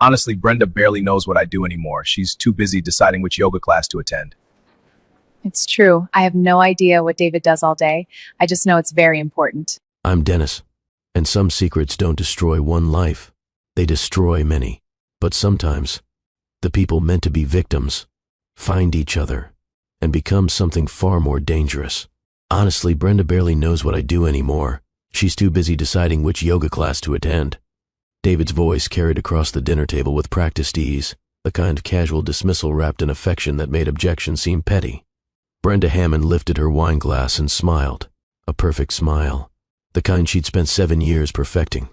Honestly, Brenda barely knows what I do anymore. She's too busy deciding which yoga class to attend. It's true. I have no idea what David does all day. I just know it's very important. I'm Dennis, and some secrets don't destroy one life. They destroy many. But sometimes, the people meant to be victims find each other and become something far more dangerous. Honestly, Brenda barely knows what I do anymore. She's too busy deciding which yoga class to attend. David's voice carried across the dinner table with practiced ease, the kind of casual dismissal wrapped in affection that made objection seem petty. Brenda Hammond lifted her wine glass and smiled, a perfect smile, the kind she'd spent 7 years perfecting,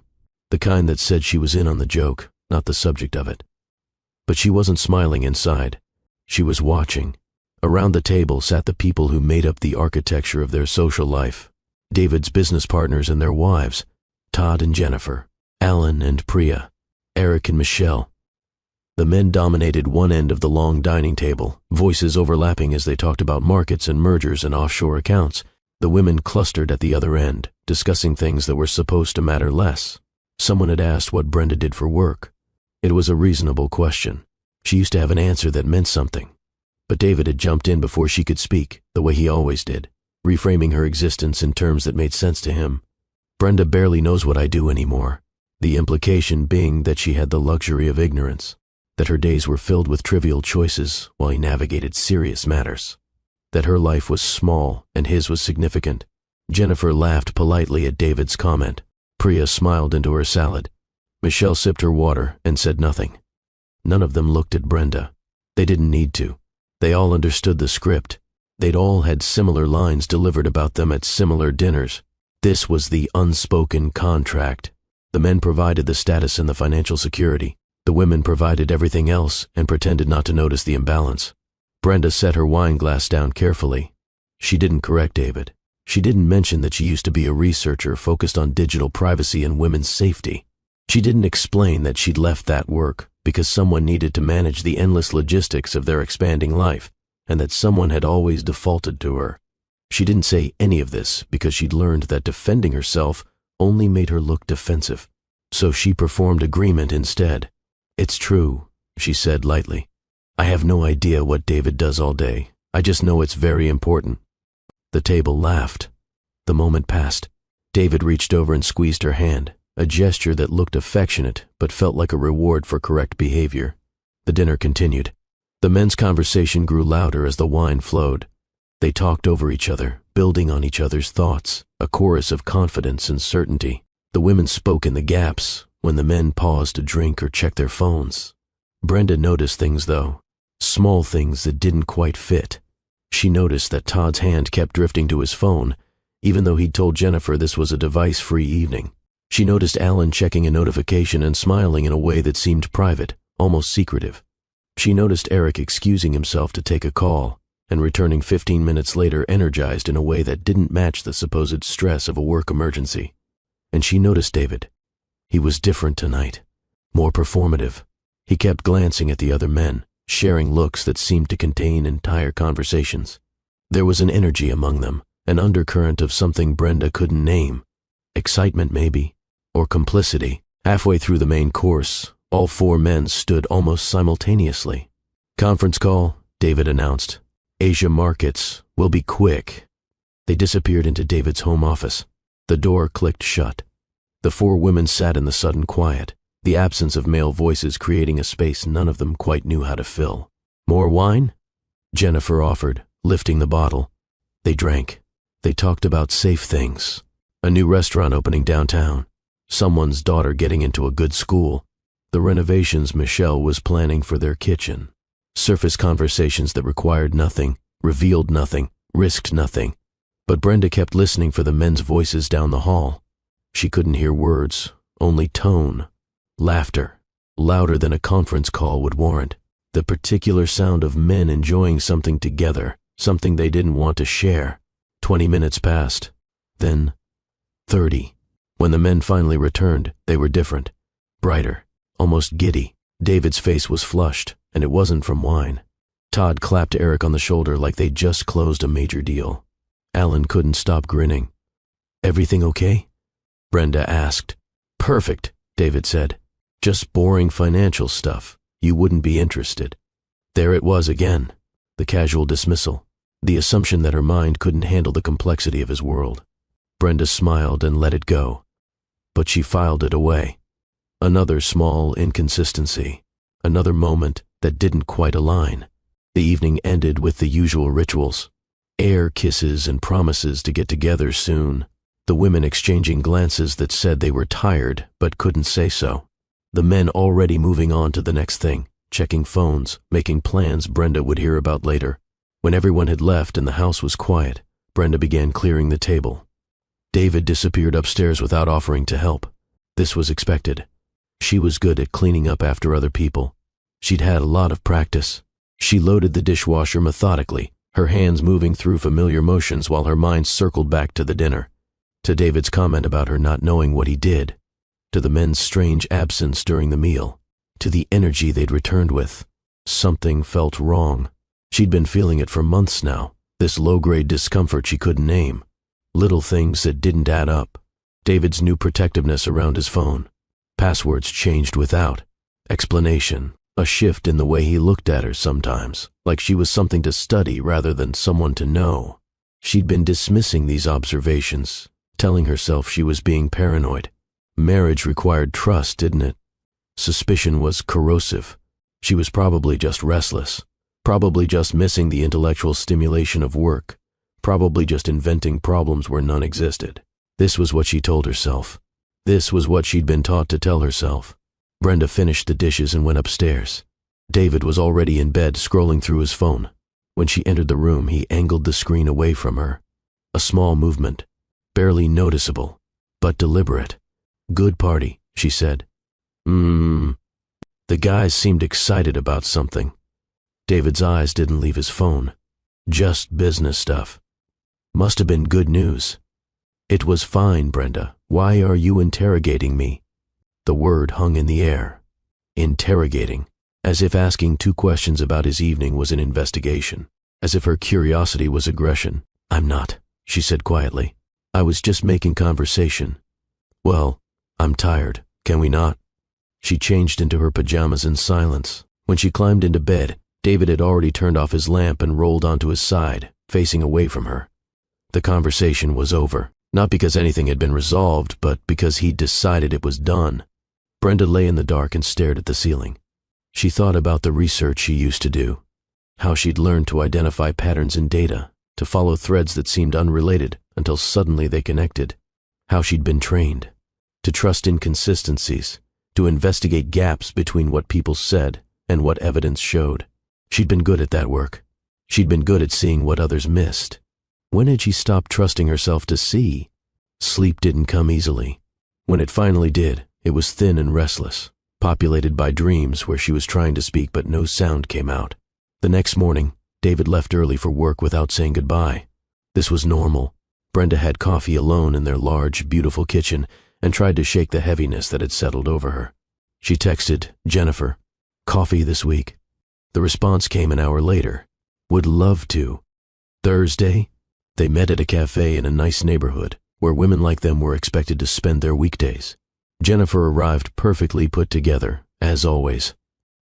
the kind that said she was in on the joke, not the subject of it. But she wasn't smiling inside. She was watching. Around the table sat the people who made up the architecture of their social life. David's business partners and their wives, Todd and Jennifer, Alan and Priya, Eric and Michelle. The men dominated one end of the long dining table, voices overlapping as they talked about markets and mergers and offshore accounts. The women clustered at the other end, discussing things that were supposed to matter less. Someone had asked what Brenda did for work. It was a reasonable question. She used to have an answer that meant something. But David had jumped in before she could speak, the way he always did, reframing her existence in terms that made sense to him. Brenda barely knows what I do anymore, the implication being that she had the luxury of ignorance, that her days were filled with trivial choices while he navigated serious matters, that her life was small and his was significant. Jennifer laughed politely at David's comment. Priya smiled into her salad. Michelle sipped her water and said nothing. None of them looked at Brenda. They didn't need to. They all understood the script. They'd all had similar lines delivered about them at similar dinners. This was the unspoken contract. The men provided the status and the financial security. The women provided everything else and pretended not to notice the imbalance. Brenda set her wine glass down carefully. She didn't correct David. She didn't mention that she used to be a researcher focused on digital privacy and women's safety. She didn't explain that she'd left that work because someone needed to manage the endless logistics of their expanding life, and that someone had always defaulted to her. She didn't say any of this because she'd learned that defending herself only made her look defensive. So she performed agreement instead. It's true, she said lightly. I have no idea what David does all day. I just know it's very important. The table laughed. The moment passed. David reached over and squeezed her hand, a gesture that looked affectionate but felt like a reward for correct behavior. The dinner continued. The men's conversation grew louder as the wine flowed. They talked over each other, building on each other's thoughts, a chorus of confidence and certainty. The women spoke in the gaps, when the men paused to drink or check their phones. Brenda noticed things, though, small things that didn't quite fit. She noticed that Todd's hand kept drifting to his phone, even though he'd told Jennifer this was a device-free evening. She noticed Alan checking a notification and smiling in a way that seemed private, almost secretive. She noticed Eric excusing himself to take a call and returning 15 minutes later energized in a way that didn't match the supposed stress of a work emergency. And she noticed David. He was different tonight, more performative. He kept glancing at the other men, sharing looks that seemed to contain entire conversations. There was an energy among them, an undercurrent of something Brenda couldn't name. Excitement, maybe, or complicity. Halfway through the main course, all 4 men stood almost simultaneously. Conference call, David announced. Asia markets will be quick. They disappeared into David's home office. The door clicked shut. The 4 women sat in the sudden quiet, the absence of male voices creating a space none of them quite knew how to fill. More wine? Jennifer offered, lifting the bottle. They drank. They talked about safe things. A new restaurant opening downtown. Someone's daughter getting into a good school. The renovations Michelle was planning for their kitchen. Surface conversations that required nothing, revealed nothing, risked nothing. But Brenda kept listening for the men's voices down the hall. She couldn't hear words, only tone. Laughter, louder than a conference call would warrant. The particular sound of men enjoying something together, something they didn't want to share. 20 minutes passed. Then 30. When the men finally returned, they were different. Brighter, almost giddy. David's face was flushed, and it wasn't from wine. Todd clapped Eric on the shoulder like they'd just closed a major deal. Alan couldn't stop grinning. Everything okay? Brenda asked. Perfect, David said. Just boring financial stuff. You wouldn't be interested. There it was again. The casual dismissal. The assumption that her mind couldn't handle the complexity of his world. Brenda smiled and let it go. But she filed it away. Another small inconsistency. Another moment that didn't quite align. The evening ended with the usual rituals. Air kisses and promises to get together soon. The women exchanging glances that said they were tired but couldn't say so. The men already moving on to the next thing, checking phones, making plans Brenda would hear about later. When everyone had left and the house was quiet, Brenda began clearing the table. David disappeared upstairs without offering to help. This was expected. She was good at cleaning up after other people. She'd had a lot of practice. She loaded the dishwasher methodically, her hands moving through familiar motions while her mind circled back to the dinner. To David's comment about her not knowing what he did. To the men's strange absence during the meal. To the energy they'd returned with. Something felt wrong. She'd been feeling it for months now, this low-grade discomfort she couldn't name. Little things that didn't add up. David's new protectiveness around his phone. Passwords changed without explanation. A shift in the way he looked at her sometimes, like she was something to study rather than someone to know. She'd been dismissing these observations, telling herself she was being paranoid. Marriage required trust, didn't it? Suspicion was corrosive. She was probably just restless. Probably just missing the intellectual stimulation of work. Probably just inventing problems where none existed. This was what she told herself. This was what she'd been taught to tell herself. Brenda finished the dishes and went upstairs. David was already in bed scrolling through his phone. When she entered the room, he angled the screen away from her. A small movement, barely noticeable, but deliberate. "Good party," she said. The guys seemed excited about something. David's eyes didn't leave his phone. Just business stuff. Must have been good news. "It was fine, Brenda. Why are you interrogating me?" The word hung in the air. Interrogating. As if asking two questions about his evening was an investigation. As if her curiosity was aggression. "I'm not," she said quietly. "I was just making conversation." "Well, I'm tired. Can we not?" She changed into her pajamas in silence. When she climbed into bed, David had already turned off his lamp and rolled onto his side, facing away from her. The conversation was over, not because anything had been resolved, but because he'd decided it was done. Brenda lay in the dark and stared at the ceiling. She thought about the research she used to do, how she'd learned to identify patterns in data, to follow threads that seemed unrelated until suddenly they connected, how she'd been trained, to trust inconsistencies, to investigate gaps between what people said and what evidence showed. She'd been good at that work. She'd been good at seeing what others missed. When had she stopped trusting herself to see? Sleep didn't come easily. When it finally did, it was thin and restless, populated by dreams where she was trying to speak but no sound came out. The next morning, David left early for work without saying goodbye. This was normal. Brenda had coffee alone in their large, beautiful kitchen and tried to shake the heaviness that had settled over her. She texted, "Jennifer, coffee this week?" The response came an hour later. "Would love to." Thursday? They met at a cafe in a nice neighborhood where women like them were expected to spend their weekdays. Jennifer arrived perfectly put together, as always.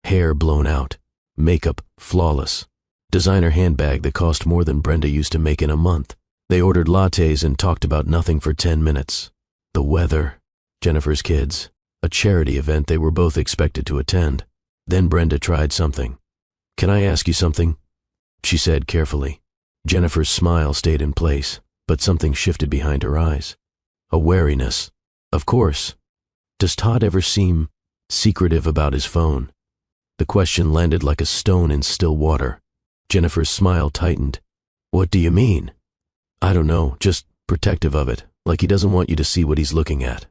Hair blown out, makeup flawless, designer handbag that cost more than Brenda used to make in a month. They ordered lattes and talked about nothing for 10 minutes. The weather, Jennifer's kids, a charity event they were both expected to attend. Then Brenda tried something. "Can I ask you something?" she said carefully. Jennifer's smile stayed in place, but something shifted behind her eyes. A wariness. "Of course. Does Todd ever seem secretive about his phone?" The question landed like a stone in still water. Jennifer's smile tightened. "What do you mean?" "I don't know, just protective of it, like he doesn't want you to see what he's looking at."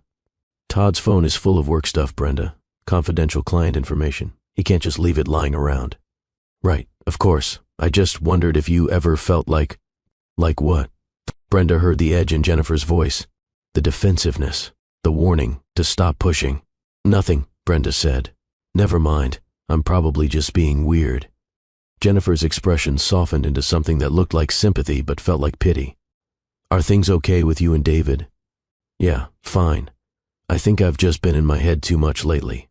"Todd's phone is full of work stuff, Brenda. Confidential client information. He can't just leave it lying around." "Right, of course. I just wondered if you ever felt like..." "Like what?" Brenda heard the edge in Jennifer's voice. The defensiveness. The warning to stop pushing. "Nothing," Brenda said. "Never mind. I'm probably just being weird." Jennifer's expression softened into something that looked like sympathy but felt like pity. "Are things okay with you and David?" "Yeah, fine. I think I've just been in my head too much lately."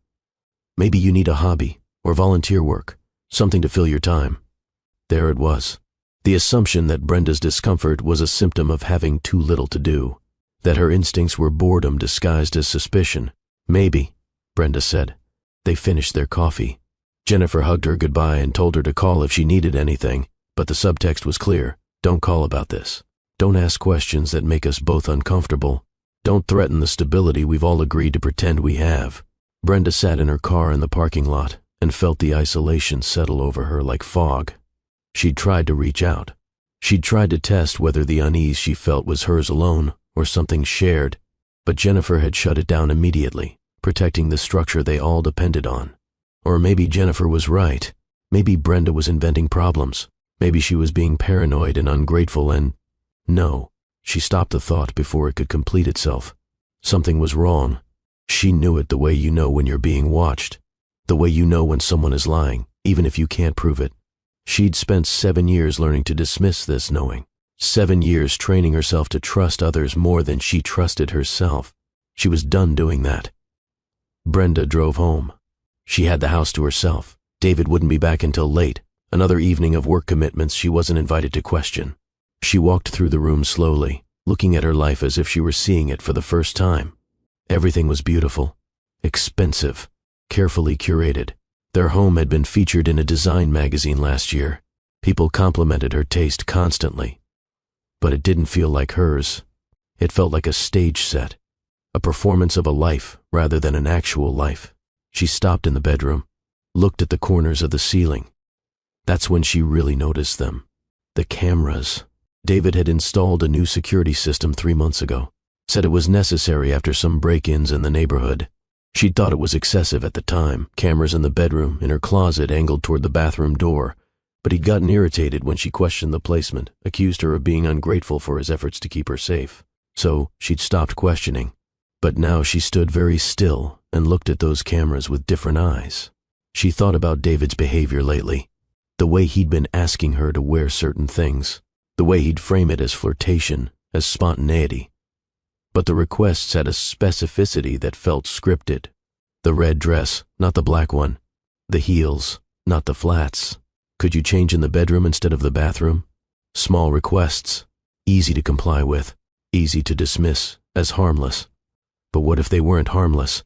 Maybe you need a hobby or volunteer work, something to fill your time. There it was. The assumption that Brenda's discomfort was a symptom of having too little to do, that her instincts were boredom disguised as suspicion. Maybe, Brenda said. They finished their coffee. Jennifer hugged her goodbye and told her to call if she needed anything, but the subtext was clear. Don't call about this. Don't ask questions that make us both uncomfortable. Don't threaten the stability we've all agreed to pretend we have. Brenda sat in her car in the parking lot and felt the isolation settle over her like fog. She'd tried to reach out. She'd tried to test whether the unease she felt was hers alone or something shared, but Jennifer had shut it down immediately, protecting the structure they all depended on. Or maybe Jennifer was right. Maybe Brenda was inventing problems. Maybe she was being paranoid and ungrateful and… No, she stopped the thought before it could complete itself. Something was wrong. She knew it the way you know when you're being watched. The way you know when someone is lying, even if you can't prove it. She'd spent 7 years learning to dismiss this knowing. 7 years training herself to trust others more than she trusted herself. She was done doing that. Brenda drove home. She had the house to herself. David wouldn't be back until late. Another evening of work commitments she wasn't invited to question. She walked through the room slowly, looking at her life as if she were seeing it for the first time. Everything was beautiful, expensive, carefully curated. Their home had been featured in a design magazine last year. People complimented her taste constantly. But it didn't feel like hers. It felt like a stage set, a performance of a life rather than an actual life. She stopped in the bedroom, looked at the corners of the ceiling. That's when she really noticed them. The cameras. David had installed a new security system 3 months ago. Said it was necessary after some break-ins in the neighborhood. She'd thought it was excessive at the time, cameras in the bedroom, in her closet angled toward the bathroom door. But he'd gotten irritated when she questioned the placement, accused her of being ungrateful for his efforts to keep her safe. So she'd stopped questioning. But now she stood very still and looked at those cameras with different eyes. She thought about David's behavior lately. The way he'd been asking her to wear certain things. The way he'd frame it as flirtation, as spontaneity. But the requests had a specificity that felt scripted. The red dress, not the black one. The heels, not the flats. Could you change in the bedroom instead of the bathroom? Small requests, easy to comply with, easy to dismiss as harmless. But what if they weren't harmless?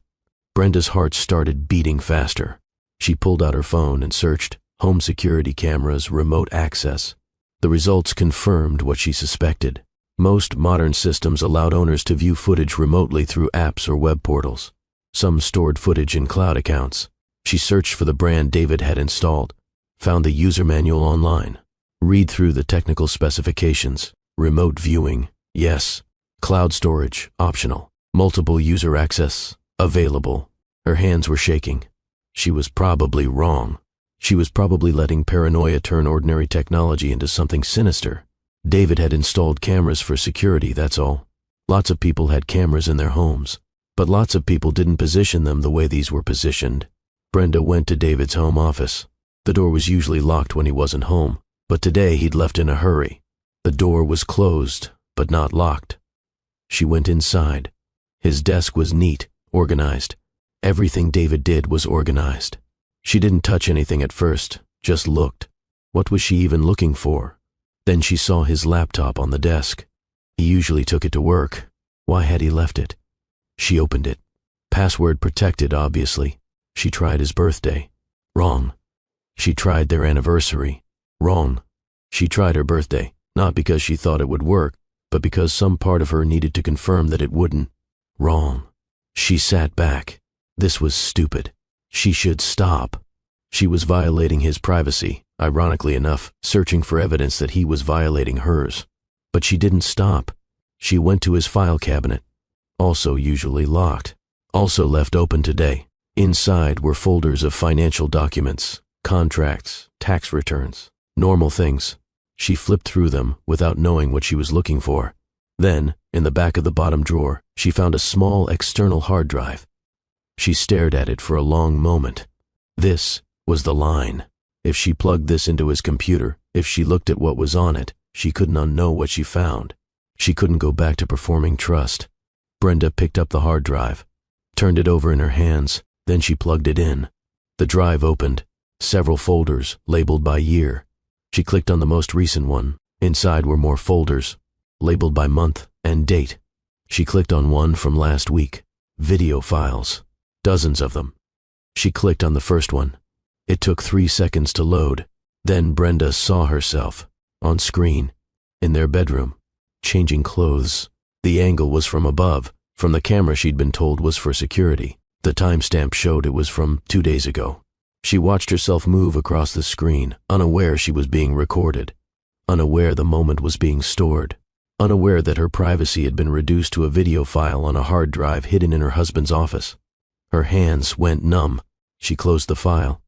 Brenda's heart started beating faster. She pulled out her phone and searched home security cameras, remote access. The results confirmed what she suspected. Most modern systems allowed owners to view footage remotely through apps or web portals. Some stored footage in cloud accounts. She searched for the brand David had installed, found the user manual online. Read through the technical specifications. Remote viewing, yes. Cloud storage, optional. Multiple user access, available. Her hands were shaking. She was probably wrong. She was probably letting paranoia turn ordinary technology into something sinister. David had installed cameras for security, that's all. Lots of people had cameras in their homes, but lots of people didn't position them the way these were positioned. Brenda went to David's home office. The door was usually locked when he wasn't home, but today he'd left in a hurry. The door was closed, but not locked. She went inside. His desk was neat, organized. Everything David did was organized. She didn't touch anything at first, just looked. What was she even looking for? Then she saw his laptop on the desk. He usually took it to work. Why had he left it? She opened it. Password protected, obviously. She tried his birthday. Wrong. She tried their anniversary. Wrong. She tried her birthday, not because she thought it would work, but because some part of her needed to confirm that it wouldn't. Wrong. She sat back. This was stupid. She should stop. She was violating his privacy, ironically enough, searching for evidence that he was violating hers. But she didn't stop. She went to his file cabinet, also usually locked, also left open today. Inside were folders of financial documents, contracts, tax returns, normal things. She flipped through them without knowing what she was looking for. Then, in the back of the bottom drawer, she found a small external hard drive. She stared at it for a long moment. This was the line. If she plugged this into his computer, if she looked at what was on it, she couldn't unknow what she found. She couldn't go back to performing trust. Brenda picked up the hard drive, turned it over in her hands, then she plugged it in. The drive opened, several folders labeled by year. She clicked on the most recent one. Inside were more folders, labeled by month and date. She clicked on one from last week. Video files. Dozens of them. She clicked on the first one. It took 3 seconds to load. Then Brenda saw herself, on screen, in their bedroom, changing clothes. The angle was from above, from the camera she'd been told was for security. The timestamp showed it was from 2 days ago. She watched herself move across the screen, unaware she was being recorded, unaware the moment was being stored, unaware that her privacy had been reduced to a video file on a hard drive hidden in her husband's office. Her hands went numb. She closed the file,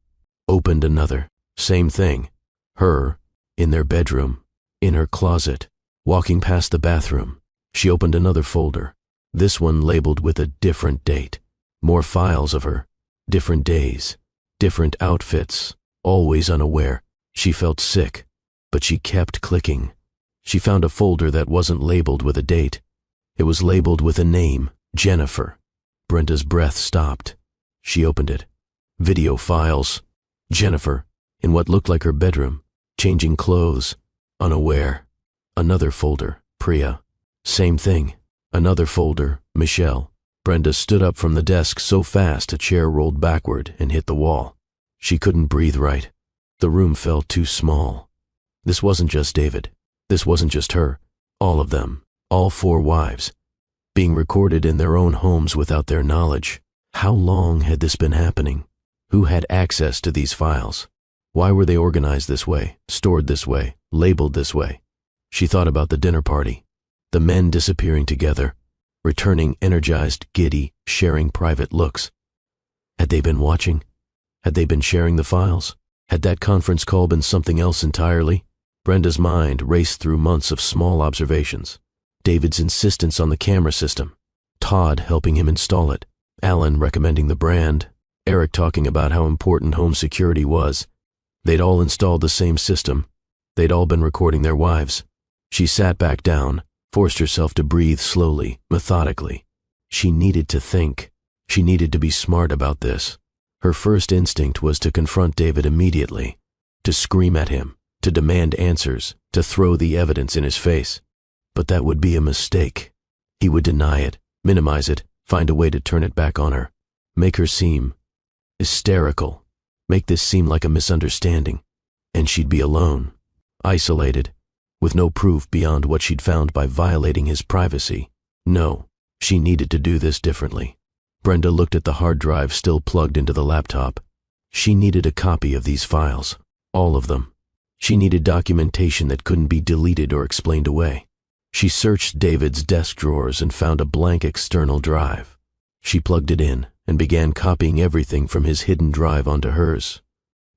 opened another. Same thing. Her, in their bedroom, in her closet, walking past the bathroom. She opened another folder, this one labeled with a different date. More files of her, different days, different outfits, always unaware. She felt sick, but she kept clicking. She found a folder that wasn't labeled with a date. It was labeled with a name, Jennifer. Brenda's breath stopped. She opened it. Video files. Jennifer, in what looked like her bedroom, changing clothes, unaware. Another folder, Priya. Same thing. Another folder, Michelle. Brenda stood up from the desk so fast a chair rolled backward and hit the wall. She couldn't breathe right. The room felt too small. This wasn't just David. This wasn't just her. All of them, all 4 wives, being recorded in their own homes without their knowledge. How long had this been happening? Who had access to these files? Why were they organized this way, stored this way, labeled this way? She thought about the dinner party, the men disappearing together, returning energized, giddy, sharing private looks. Had they been watching? Had they been sharing the files? Had that conference call been something else entirely? Brenda's mind raced through months of small observations. David's insistence on the camera system, Todd helping him install it, Alan recommending the brand, Eric talking about how important home security was. They'd all installed the same system. They'd all been recording their wives. She sat back down, forced herself to breathe slowly, methodically. She needed to think. She needed to be smart about this. Her first instinct was to confront David immediately, to scream at him, to demand answers, to throw the evidence in his face. But that would be a mistake. He would deny it, minimize it, find a way to turn it back on her, make her seem hysterical, make this seem like a misunderstanding, and she'd be alone, isolated, with no proof beyond what she'd found by violating his privacy. No, she needed to do this differently. Brenda looked at the hard drive still plugged into the laptop. She needed a copy of these files, all of them. She needed documentation that couldn't be deleted or explained away. She searched David's desk drawers and found a blank external drive. She plugged it in and began copying everything from his hidden drive onto hers.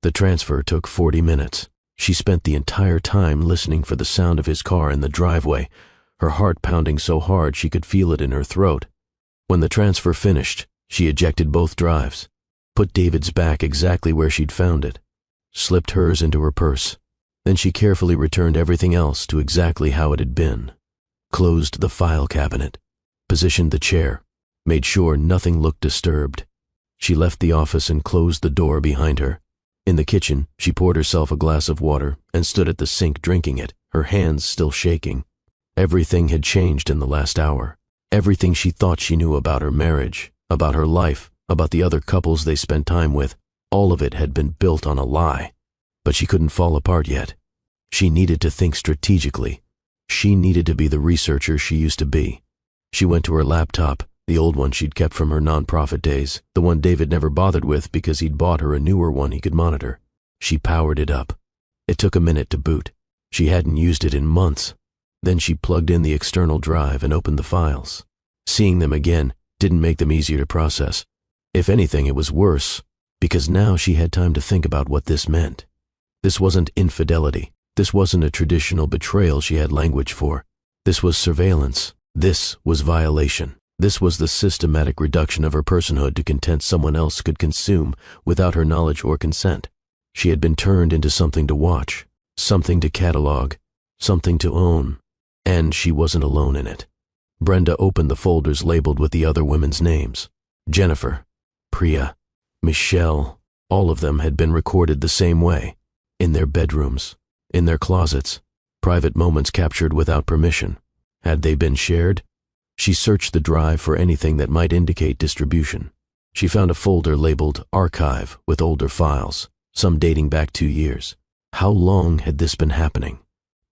The transfer took 40 minutes. She spent the entire time listening for the sound of his car in the driveway, her heart pounding so hard she could feel it in her throat. When the transfer finished, she ejected both drives, put David's back exactly where she'd found it, slipped hers into her purse. Then she carefully returned everything else to exactly how it had been, closed the file cabinet, positioned the chair, made sure nothing looked disturbed. She left the office and closed the door behind her. In the kitchen, she poured herself a glass of water and stood at the sink drinking it, her hands still shaking. Everything had changed in the last hour. Everything she thought she knew about her marriage, about her life, about the other couples they spent time with, all of it had been built on a lie. But she couldn't fall apart yet. She needed to think strategically. She needed to be the researcher she used to be. She went to her laptop, the old one she'd kept from her nonprofit days, the one David never bothered with because he'd bought her a newer one he could monitor. She powered it up. It took a minute to boot. She hadn't used it in months. Then she plugged in the external drive and opened the files. Seeing them again didn't make them easier to process. If anything, it was worse, because now she had time to think about what this meant. This wasn't infidelity. This wasn't a traditional betrayal she had language for. This was surveillance. This was violation. This was the systematic reduction of her personhood to content someone else could consume without her knowledge or consent. She had been turned into something to watch, something to catalog, something to own, and she wasn't alone in it. Brenda opened the folders labeled with the other women's names. Jennifer, Priya, Michelle. All of them had been recorded the same way, in their bedrooms, in their closets, private moments captured without permission. Had they been shared? She searched the drive for anything that might indicate distribution. She found a folder labeled Archive with older files, some dating back 2 years. How long had this been happening?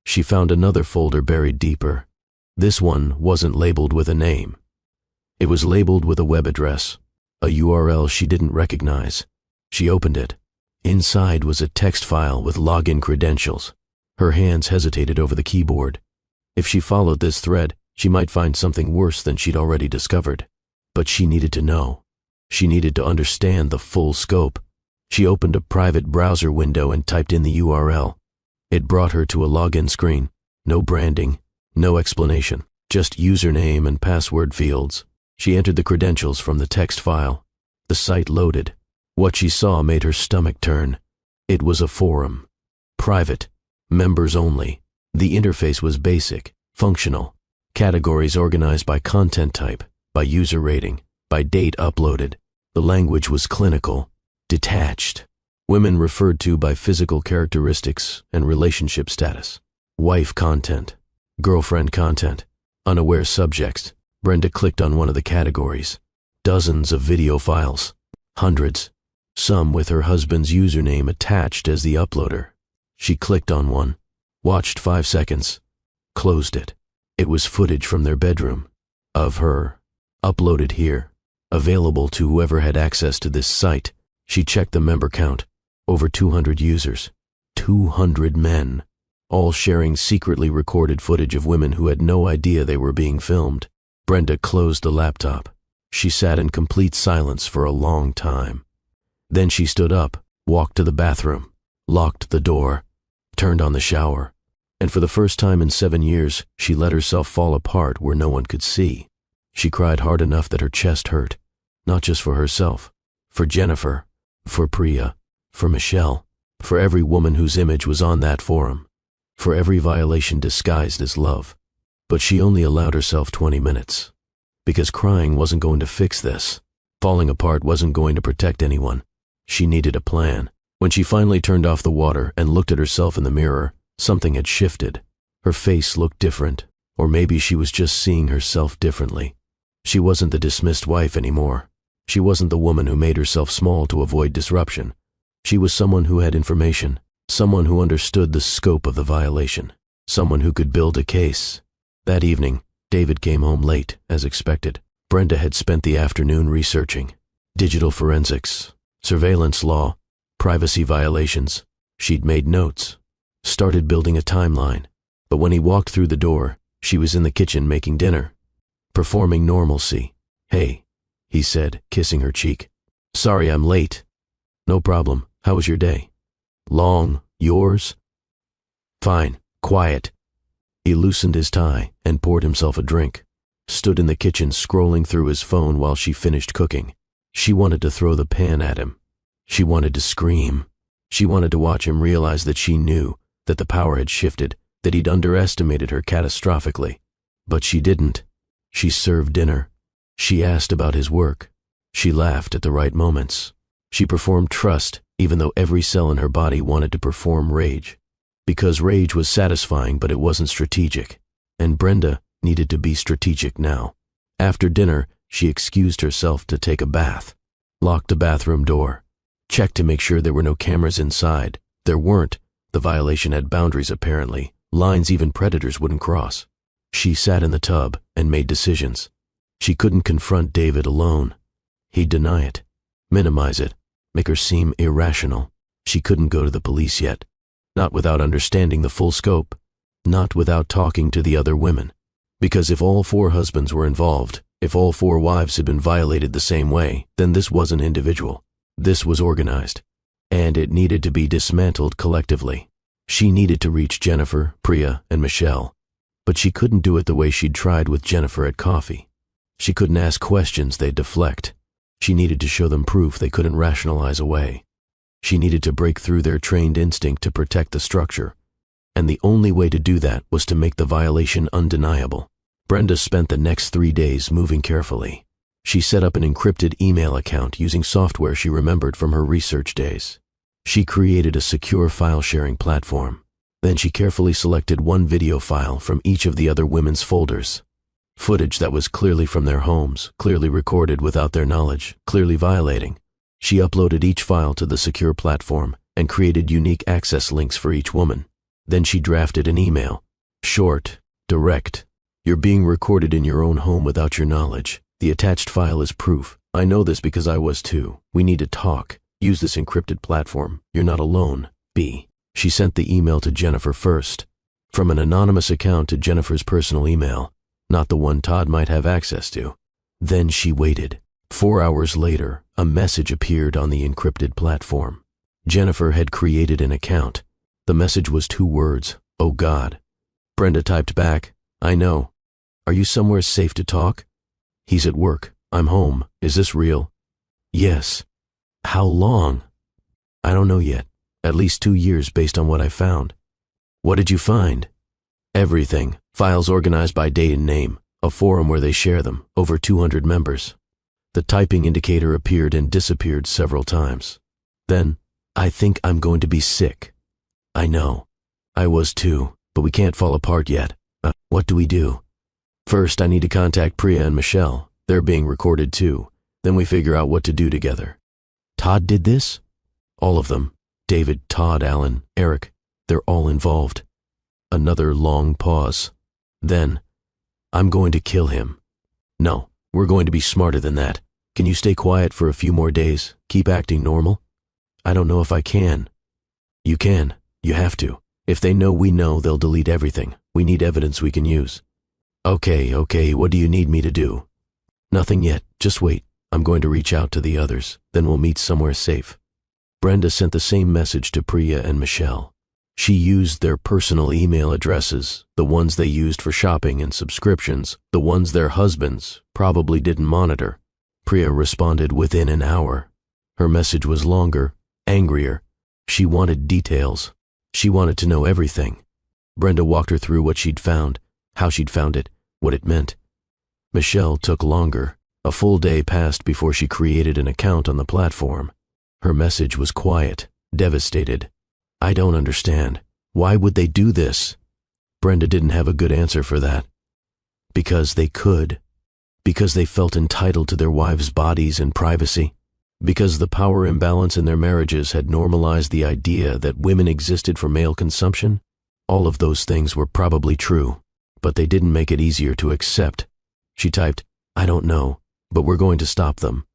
She found another folder buried deeper. This one wasn't labeled with a name. It was labeled with a web address, a URL she didn't recognize. She opened it. Inside was a text file with login credentials. Her hands hesitated over the keyboard. If she followed this thread, she might find something worse than she'd already discovered. But she needed to know. She needed to understand the full scope. She opened a private browser window and typed in the URL. It brought her to a login screen. No branding, no explanation, just username and password fields. She entered the credentials from the text file. The site loaded. What she saw made her stomach turn. It was a forum. Private. Members only. The interface was basic, functional. Categories organized by content type, by user rating, by date uploaded. The language was clinical, detached. Women referred to by physical characteristics and relationship status. Wife content, girlfriend content, unaware subjects. Brenda clicked on one of the categories. Dozens of video files. Hundreds. Some with her husband's username attached as the uploader. She clicked on one, watched 5 seconds, closed it. It was footage from their bedroom, of her, uploaded here, available to whoever had access to this site. She checked the member count, over 200 users, 200 men, all sharing secretly recorded footage of women who had no idea they were being filmed. Brenda closed the laptop. She sat in complete silence for a long time. Then she stood up, walked to the bathroom, locked the door, turned on the shower, and for the first time in 7 years, she let herself fall apart where no one could see. She cried hard enough that her chest hurt, not just for herself, for Jennifer, for Priya, for Michelle, for every woman whose image was on that forum, for every violation disguised as love. But she only allowed herself 20 minutes, because crying wasn't going to fix this. Falling apart wasn't going to protect anyone. She needed a plan. When she finally turned off the water and looked at herself in the mirror, something had shifted. Her face looked different, or maybe she was just seeing herself differently. She wasn't the dismissed wife anymore. She wasn't the woman who made herself small to avoid disruption. She was someone who had information, someone who understood the scope of the violation, someone who could build a case. That evening, David came home late, as expected. Brenda had spent the afternoon researching digital forensics, surveillance law, privacy violations. She'd made notes, started building a timeline. But when he walked through the door, she was in the kitchen making dinner, performing normalcy. "Hey," he said, kissing her cheek. "Sorry I'm late." "No problem. How was your day?" "Long. Yours?" "Fine. Quiet." He loosened his tie and poured himself a drink, stood in the kitchen scrolling through his phone while she finished cooking. She wanted to throw the pan at him. She wanted to scream. She wanted to watch him realize that she knew, that the power had shifted, that he'd underestimated her catastrophically. But she didn't. She served dinner. She asked about his work. She laughed at the right moments. She performed trust, even though every cell in her body wanted to perform rage. Because rage was satisfying, but it wasn't strategic. And Brenda needed to be strategic now. After dinner, she excused herself to take a bath, locked the bathroom door, checked to make sure there were no cameras inside. There weren't. The violation had boundaries apparently, lines even predators wouldn't cross. She sat in the tub and made decisions. She couldn't confront David alone. He'd deny it, minimize it, make her seem irrational. She couldn't go to the police yet, not without understanding the full scope, not without talking to the other women. Because if all 4 husbands were involved, if all 4 wives had been violated the same way, then this wasn't individual. This was organized. And it needed to be dismantled collectively. She needed to reach Jennifer, Priya, and Michelle. But she couldn't do it the way she'd tried with Jennifer at coffee. She couldn't ask questions they'd deflect. She needed to show them proof they couldn't rationalize away. She needed to break through their trained instinct to protect the structure. And the only way to do that was to make the violation undeniable. Brenda spent the next 3 days moving carefully, She set up an encrypted email account using software she remembered from her research days. She created a secure file-sharing platform. Then she carefully selected one video file from each of the other women's folders. Footage that was clearly from their homes, clearly recorded without their knowledge, clearly violating. She uploaded each file to the secure platform and created unique access links for each woman. Then she drafted an email. Short, direct. You're being recorded in your own home without your knowledge. The attached file is proof. I know this because I was too. We need to talk. Use this encrypted platform. You're not alone. B. She sent the email to Jennifer first. From an anonymous account to Jennifer's personal email, not the one Todd might have access to. Then she waited. 4 hours later, a message appeared on the encrypted platform. Jennifer had created an account. The message was 2 words, "Oh God." Brenda typed back, "I know. Are you somewhere safe to talk?" "He's at work. I'm home. Is this real?" "Yes." "How long?" "I don't know yet. At least 2 years based on what I found." "What did you find?" "Everything. Files organized by date and name. A forum where they share them. Over 200 members." The typing indicator appeared and disappeared several times. Then, "I think I'm going to be sick." "I know. I was too, but we can't fall apart yet. What do we do?" "First, I need to contact Priya and Michelle. They're being recorded too. Then we figure out what to do together." "Todd did this?" "All of them. David, Todd, Alan, Eric. They're all involved." Another long pause. Then, "I'm going to kill him." "No, we're going to be smarter than that. Can you stay quiet for a few more days? Keep acting normal?" "I don't know if I can." "You can. You have to. If they know we know, they'll delete everything. We need evidence we can use." Okay, what do you need me to do?" "Nothing yet. Just wait. I'm going to reach out to the others. Then we'll meet somewhere safe." Brenda sent the same message to Priya and Michelle. She used their personal email addresses, the ones they used for shopping and subscriptions, the ones their husbands probably didn't monitor. Priya responded within an hour. Her message was longer, angrier. She wanted details. She wanted to know everything. Brenda walked her through what she'd found, how she'd found it, what it meant. Michelle took longer. A full day passed before she created an account on the platform. Her message was quiet, devastated. "I don't understand. Why would they do this?" Brenda didn't have a good answer for that. Because they could. Because they felt entitled to their wives' bodies and privacy. Because the power imbalance in their marriages had normalized the idea that women existed for male consumption. All of those things were probably true, but they didn't make it easier to accept. She typed, "I don't know, but we're going to stop them."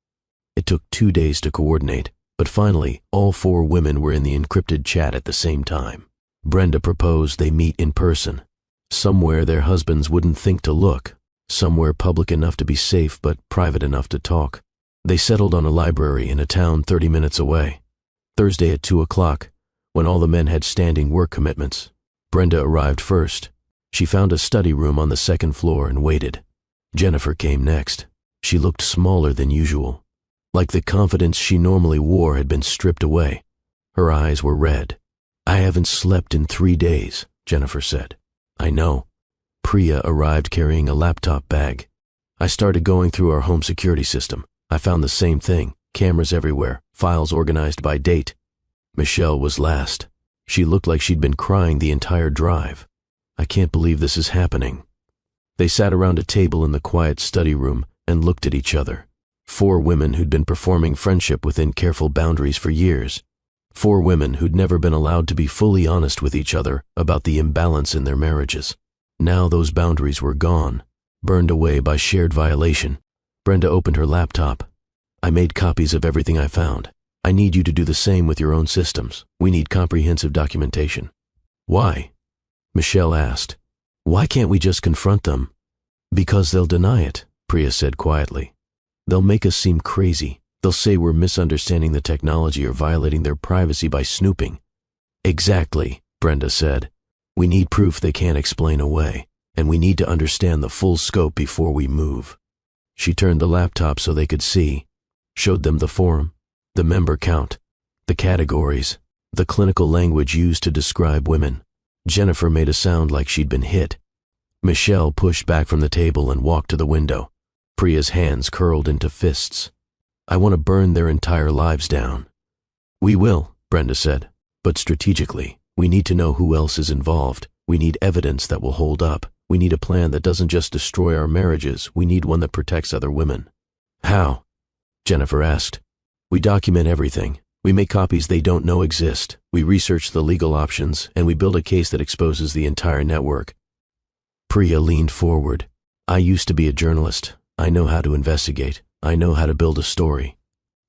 It took 2 days to coordinate, but finally, all 4 women were in the encrypted chat at the same time. Brenda proposed they meet in person, somewhere their husbands wouldn't think to look, somewhere public enough to be safe but private enough to talk. They settled on a library in a town 30 minutes away. Thursday at 2 o'clock, when all the men had standing work commitments. Brenda arrived first. She found a study room on the 2nd floor and waited. Jennifer came next. She looked smaller than usual. Like the confidence she normally wore had been stripped away. Her eyes were red. "I haven't slept in 3 days, Jennifer said. "I know." Priya arrived carrying a laptop bag. "I started going through our home security system. I found the same thing, cameras everywhere, files organized by date." Michelle was last. She looked like she'd been crying the entire drive. "I can't believe this is happening." They sat around a table in the quiet study room and looked at each other. 4 women who'd been performing friendship within careful boundaries for years. 4 women who'd never been allowed to be fully honest with each other about the imbalance in their marriages. Now those boundaries were gone, burned away by shared violation. Brenda opened her laptop. "I made copies of everything I found. I need you to do the same with your own systems. We need comprehensive documentation." "Why?" Michelle asked. "Why can't we just confront them?" "Because they'll deny it," Priya said quietly. "They'll make us seem crazy. They'll say we're misunderstanding the technology or violating their privacy by snooping." "Exactly," Brenda said. "We need proof they can't explain away, and we need to understand the full scope before we move." She turned the laptop so they could see, showed them the forum, the member count, the categories, the clinical language used to describe women. Jennifer made a sound like she'd been hit. Michelle pushed back from the table and walked to the window. Priya's hands curled into fists. I want to burn their entire lives down. We will, Brenda said, but strategically. We need to know who else is involved. We need evidence that will hold up. We need a plan that doesn't just destroy our marriages. We need one that protects other women. How? Jennifer asked. We document everything. We make copies they don't know exist. We research the legal options, and we build a case that exposes the entire network. Priya leaned forward. I used to be a journalist. I know how to investigate. I know how to build a story.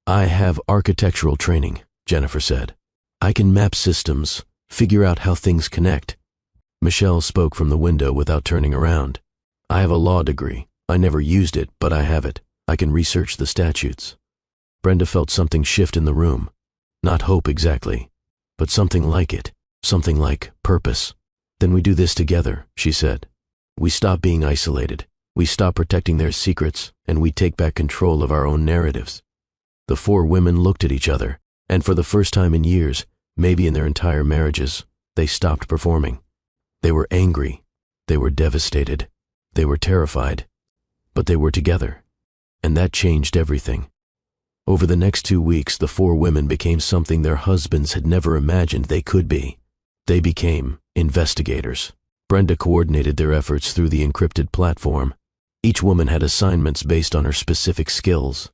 I have architectural training, Jennifer said. I can map systems, figure out how things connect. Michelle spoke from the window without turning around. I have a law degree. I never used it, but I have it. I can research the statutes. Brenda felt something shift in the room. Not hope exactly, but something like it. Something like purpose. Then we do this together, she said. We stop being isolated. We stop protecting their secrets, and we take back control of our own narratives. The four women looked at each other, and for the first time in years, maybe in their entire marriages, they stopped performing. They were angry. They were devastated. They were terrified. But they were together. And that changed everything. Over the next 2 weeks, the four women became something their husbands had never imagined they could be. They became investigators. Brenda coordinated their efforts through the encrypted platform. Each woman had assignments based on her specific skills.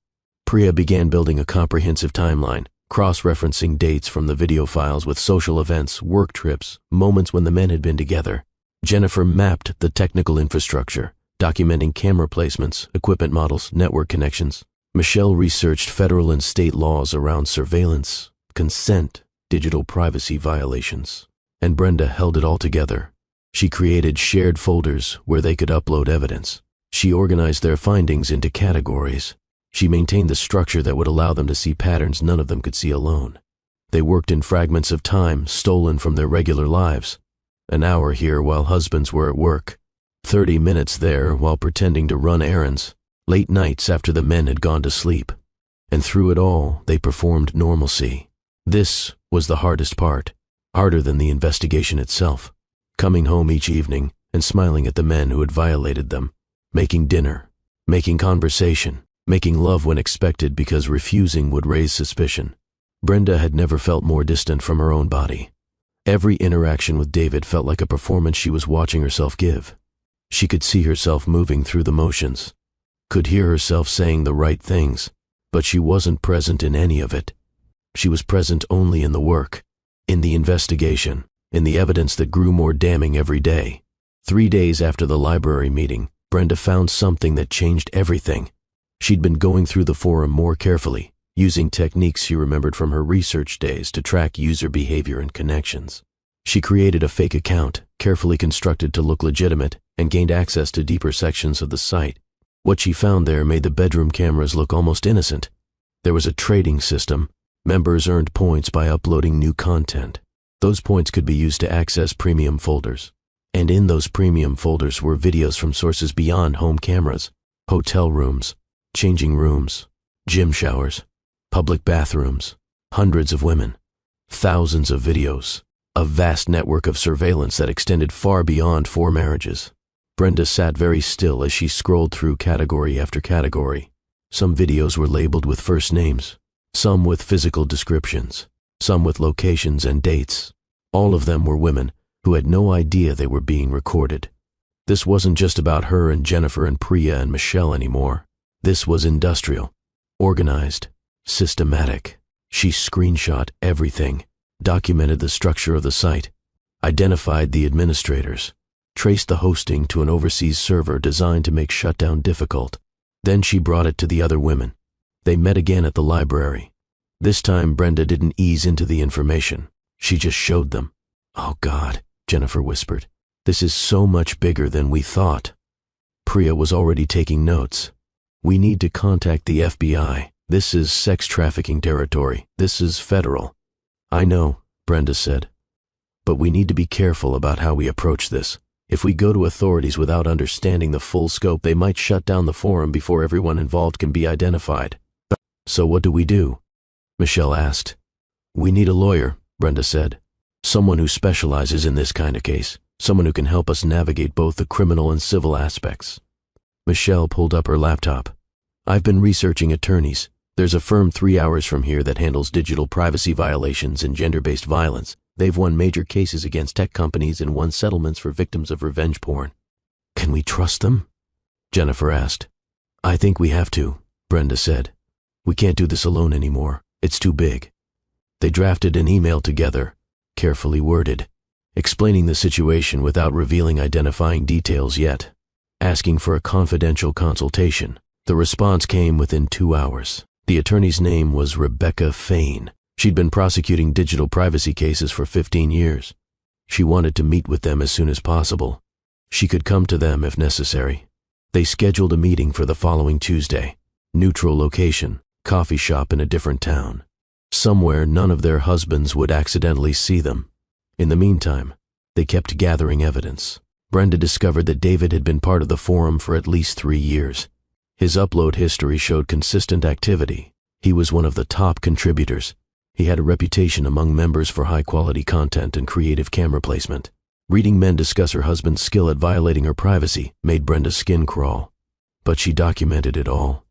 Priya began building a comprehensive timeline, cross-referencing dates from the video files with social events, work trips, moments when the men had been together. Jennifer mapped the technical infrastructure, documenting camera placements, equipment models, network connections. Michelle researched federal and state laws around surveillance, consent, digital privacy violations. And Brenda held it all together. She created shared folders where they could upload evidence. She organized their findings into categories. She maintained the structure that would allow them to see patterns none of them could see alone. They worked in fragments of time stolen from their regular lives. An hour here while husbands were at work. 30 minutes there while pretending to run errands. Late nights after the men had gone to sleep. And through it all, they performed normalcy. This was the hardest part, harder than the investigation itself. Coming home each evening and smiling at the men who had violated them. Making dinner, making conversation, making love when expected because refusing would raise suspicion. Brenda had never felt more distant from her own body. Every interaction with David felt like a performance she was watching herself give. She could see herself moving through the motions, could hear herself saying the right things, but she wasn't present in any of it. She was present only in the work, in the investigation, in the evidence that grew more damning every day. 3 days after the library meeting, Brenda found something that changed everything. She'd been going through the forum more carefully, using techniques she remembered from her research days to track user behavior and connections. She created a fake account, carefully constructed to look legitimate, and gained access to deeper sections of the site. What she found there made the bedroom cameras look almost innocent. There was a trading system. Members earned points by uploading new content. Those points could be used to access premium folders. And in those premium folders were videos from sources beyond home cameras, hotel rooms, changing rooms, gym showers, public bathrooms, hundreds of women, thousands of videos, a vast network of surveillance that extended far beyond 4 marriages. Brenda sat very still as she scrolled through category after category. Some videos were labeled with first names, some with physical descriptions, some with locations and dates. All of them were women who had no idea they were being recorded. This wasn't just about her and Jennifer and Priya and Michelle anymore. This was industrial, organized, systematic. She screenshot everything, documented the structure of the site, identified the administrators, traced the hosting to an overseas server designed to make shutdown difficult. Then she brought it to the other women. They met again at the library. This time Brenda didn't ease into the information. She just showed them. Oh God, Jennifer whispered. This is so much bigger than we thought. Priya was already taking notes. We need to contact the FBI. This is sex trafficking territory. This is federal. I know, Brenda said. But we need to be careful about how we approach this. If we go to authorities without understanding the full scope, they might shut down the forum before everyone involved can be identified. So what do we do? Michelle asked. We need a lawyer, Brenda said. Someone who specializes in this kind of case. Someone who can help us navigate both the criminal and civil aspects. Michelle pulled up her laptop. I've been researching attorneys. There's a firm 3 hours from here that handles digital privacy violations and gender-based violence. They've won major cases against tech companies and won settlements for victims of revenge porn. Can we trust them? Jennifer asked. I think we have to, Brenda said. We can't do this alone anymore. It's too big. They drafted an email together, carefully worded, explaining the situation without revealing identifying details yet, asking for a confidential consultation. The response came within 2 hours. The attorney's name was Rebecca Fain. She'd been prosecuting digital privacy cases for 15 years. She wanted to meet with them as soon as possible. She could come to them if necessary. They scheduled a meeting for the following Tuesday. Neutral location, coffee shop in a different town. Somewhere none of their husbands would accidentally see them. In the meantime, they kept gathering evidence. Brenda discovered that David had been part of the forum for at least 3 years. His upload history showed consistent activity. He was one of the top contributors. He had a reputation among members for high-quality content and creative camera placement. Reading men discuss her husband's skill at violating her privacy made Brenda's skin crawl. But she documented it all.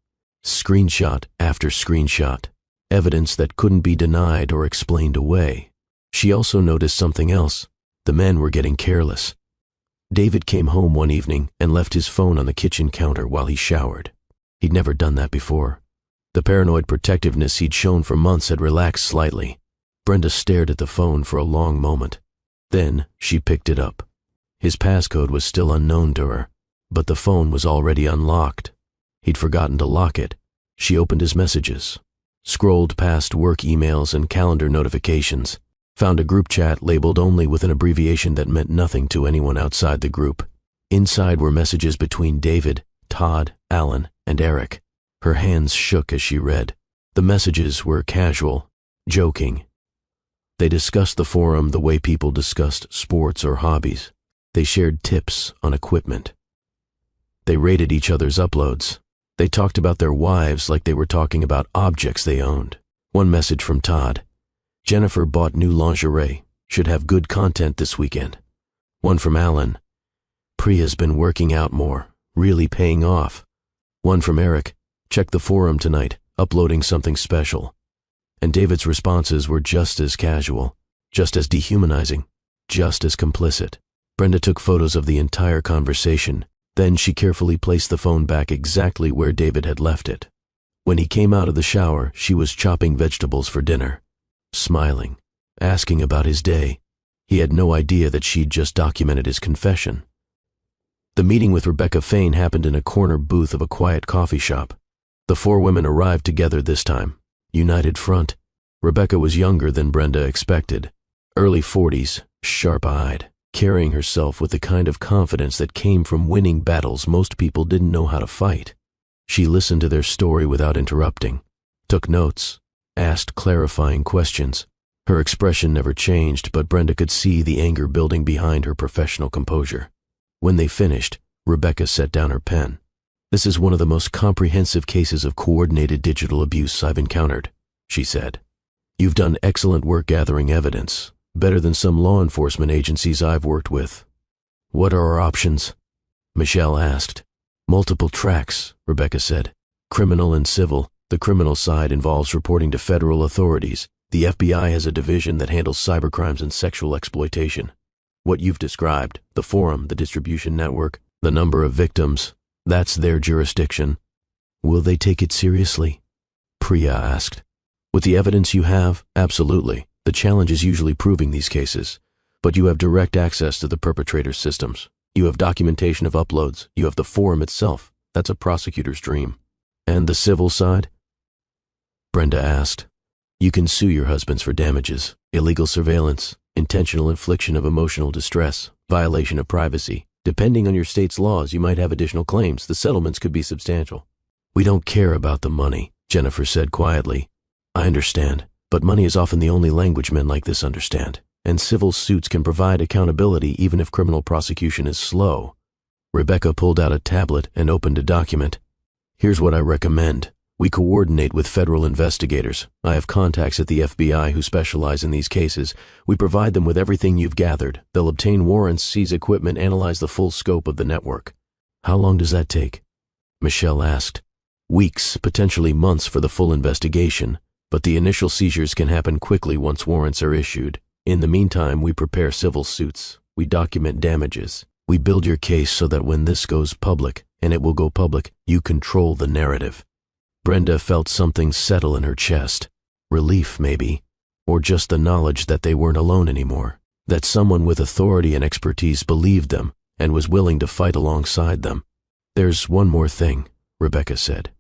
Screenshot after screenshot. Evidence that couldn't be denied or explained away. She also noticed something else. The men were getting careless. David came home one evening and left his phone on the kitchen counter while he showered. He'd never done that before. The paranoid protectiveness he'd shown for months had relaxed slightly. Brenda stared at the phone for a long moment. Then she picked it up. His passcode was still unknown to her, but the phone was already unlocked. He'd forgotten to lock it. She opened his messages, scrolled past work emails and calendar notifications, found a group chat labeled only with an abbreviation that meant nothing to anyone outside the group. Inside were messages between David, Todd, Alan, and Eric. Her hands shook as she read. The messages were casual, joking. They discussed the forum the way people discussed sports or hobbies. They shared tips on equipment. They rated each other's uploads. They talked about their wives like they were talking about objects they owned. One message from Todd. Jennifer bought new lingerie. Should have good content this weekend. One from Alan. Priya's been working out more. Really paying off. One from Eric. Check the forum tonight. Uploading something special. And David's responses were just as casual, just as dehumanizing, just as complicit. Brenda took photos of the entire conversation. Then she carefully placed the phone back exactly where David had left it. When he came out of the shower, she was chopping vegetables for dinner, smiling, asking about his day. He had no idea that she'd just documented his confession. The meeting with Rebecca Fain happened in a corner booth of a quiet coffee shop. The 4 women arrived together this time. United front. Rebecca was younger than Brenda expected. Early 40s, sharp-eyed, carrying herself with the kind of confidence that came from winning battles most people didn't know how to fight. She listened to their story without interrupting, took notes, asked clarifying questions. Her expression never changed, but Brenda could see the anger building behind her professional composure. When they finished, Rebecca set down her pen. This is one of the most comprehensive cases of coordinated digital abuse I've encountered, she said. You've done excellent work gathering evidence, better than some law enforcement agencies I've worked with. What are our options? Michelle asked. Multiple tracks, Rebecca said. Criminal and civil. The criminal side involves reporting to federal authorities. The FBI has a division that handles cybercrimes and sexual exploitation. What you've described, the forum, the distribution network, the number of victims, that's their jurisdiction. Will they take it seriously? Priya asked. With the evidence you have, absolutely. The challenge is usually proving these cases. But you have direct access to the perpetrator's systems. You have documentation of uploads. You have the forum itself. That's a prosecutor's dream. And the civil side? Brenda asked. You can sue your husbands for damages, illegal surveillance, intentional infliction of emotional distress, violation of privacy. Depending on your state's laws, you might have additional claims. The settlements could be substantial. We don't care about the money, Jennifer said quietly. I understand, but money is often the only language men like this understand, and civil suits can provide accountability even if criminal prosecution is slow. Rebecca pulled out a tablet and opened a document. Here's what I recommend. We coordinate with federal investigators. I have contacts at the FBI who specialize in these cases. We provide them with everything you've gathered. They'll obtain warrants, seize equipment, analyze the full scope of the network. How long does that take? Michelle asked. Weeks, potentially months for the full investigation, but the initial seizures can happen quickly once warrants are issued. In the meantime, we prepare civil suits. We document damages. We build your case so that when this goes public, and it will go public, you control the narrative. Brenda felt something settle in her chest. Relief, maybe, or just the knowledge that they weren't alone anymore, that someone with authority and expertise believed them and was willing to fight alongside them. There's one more thing, Rebecca said.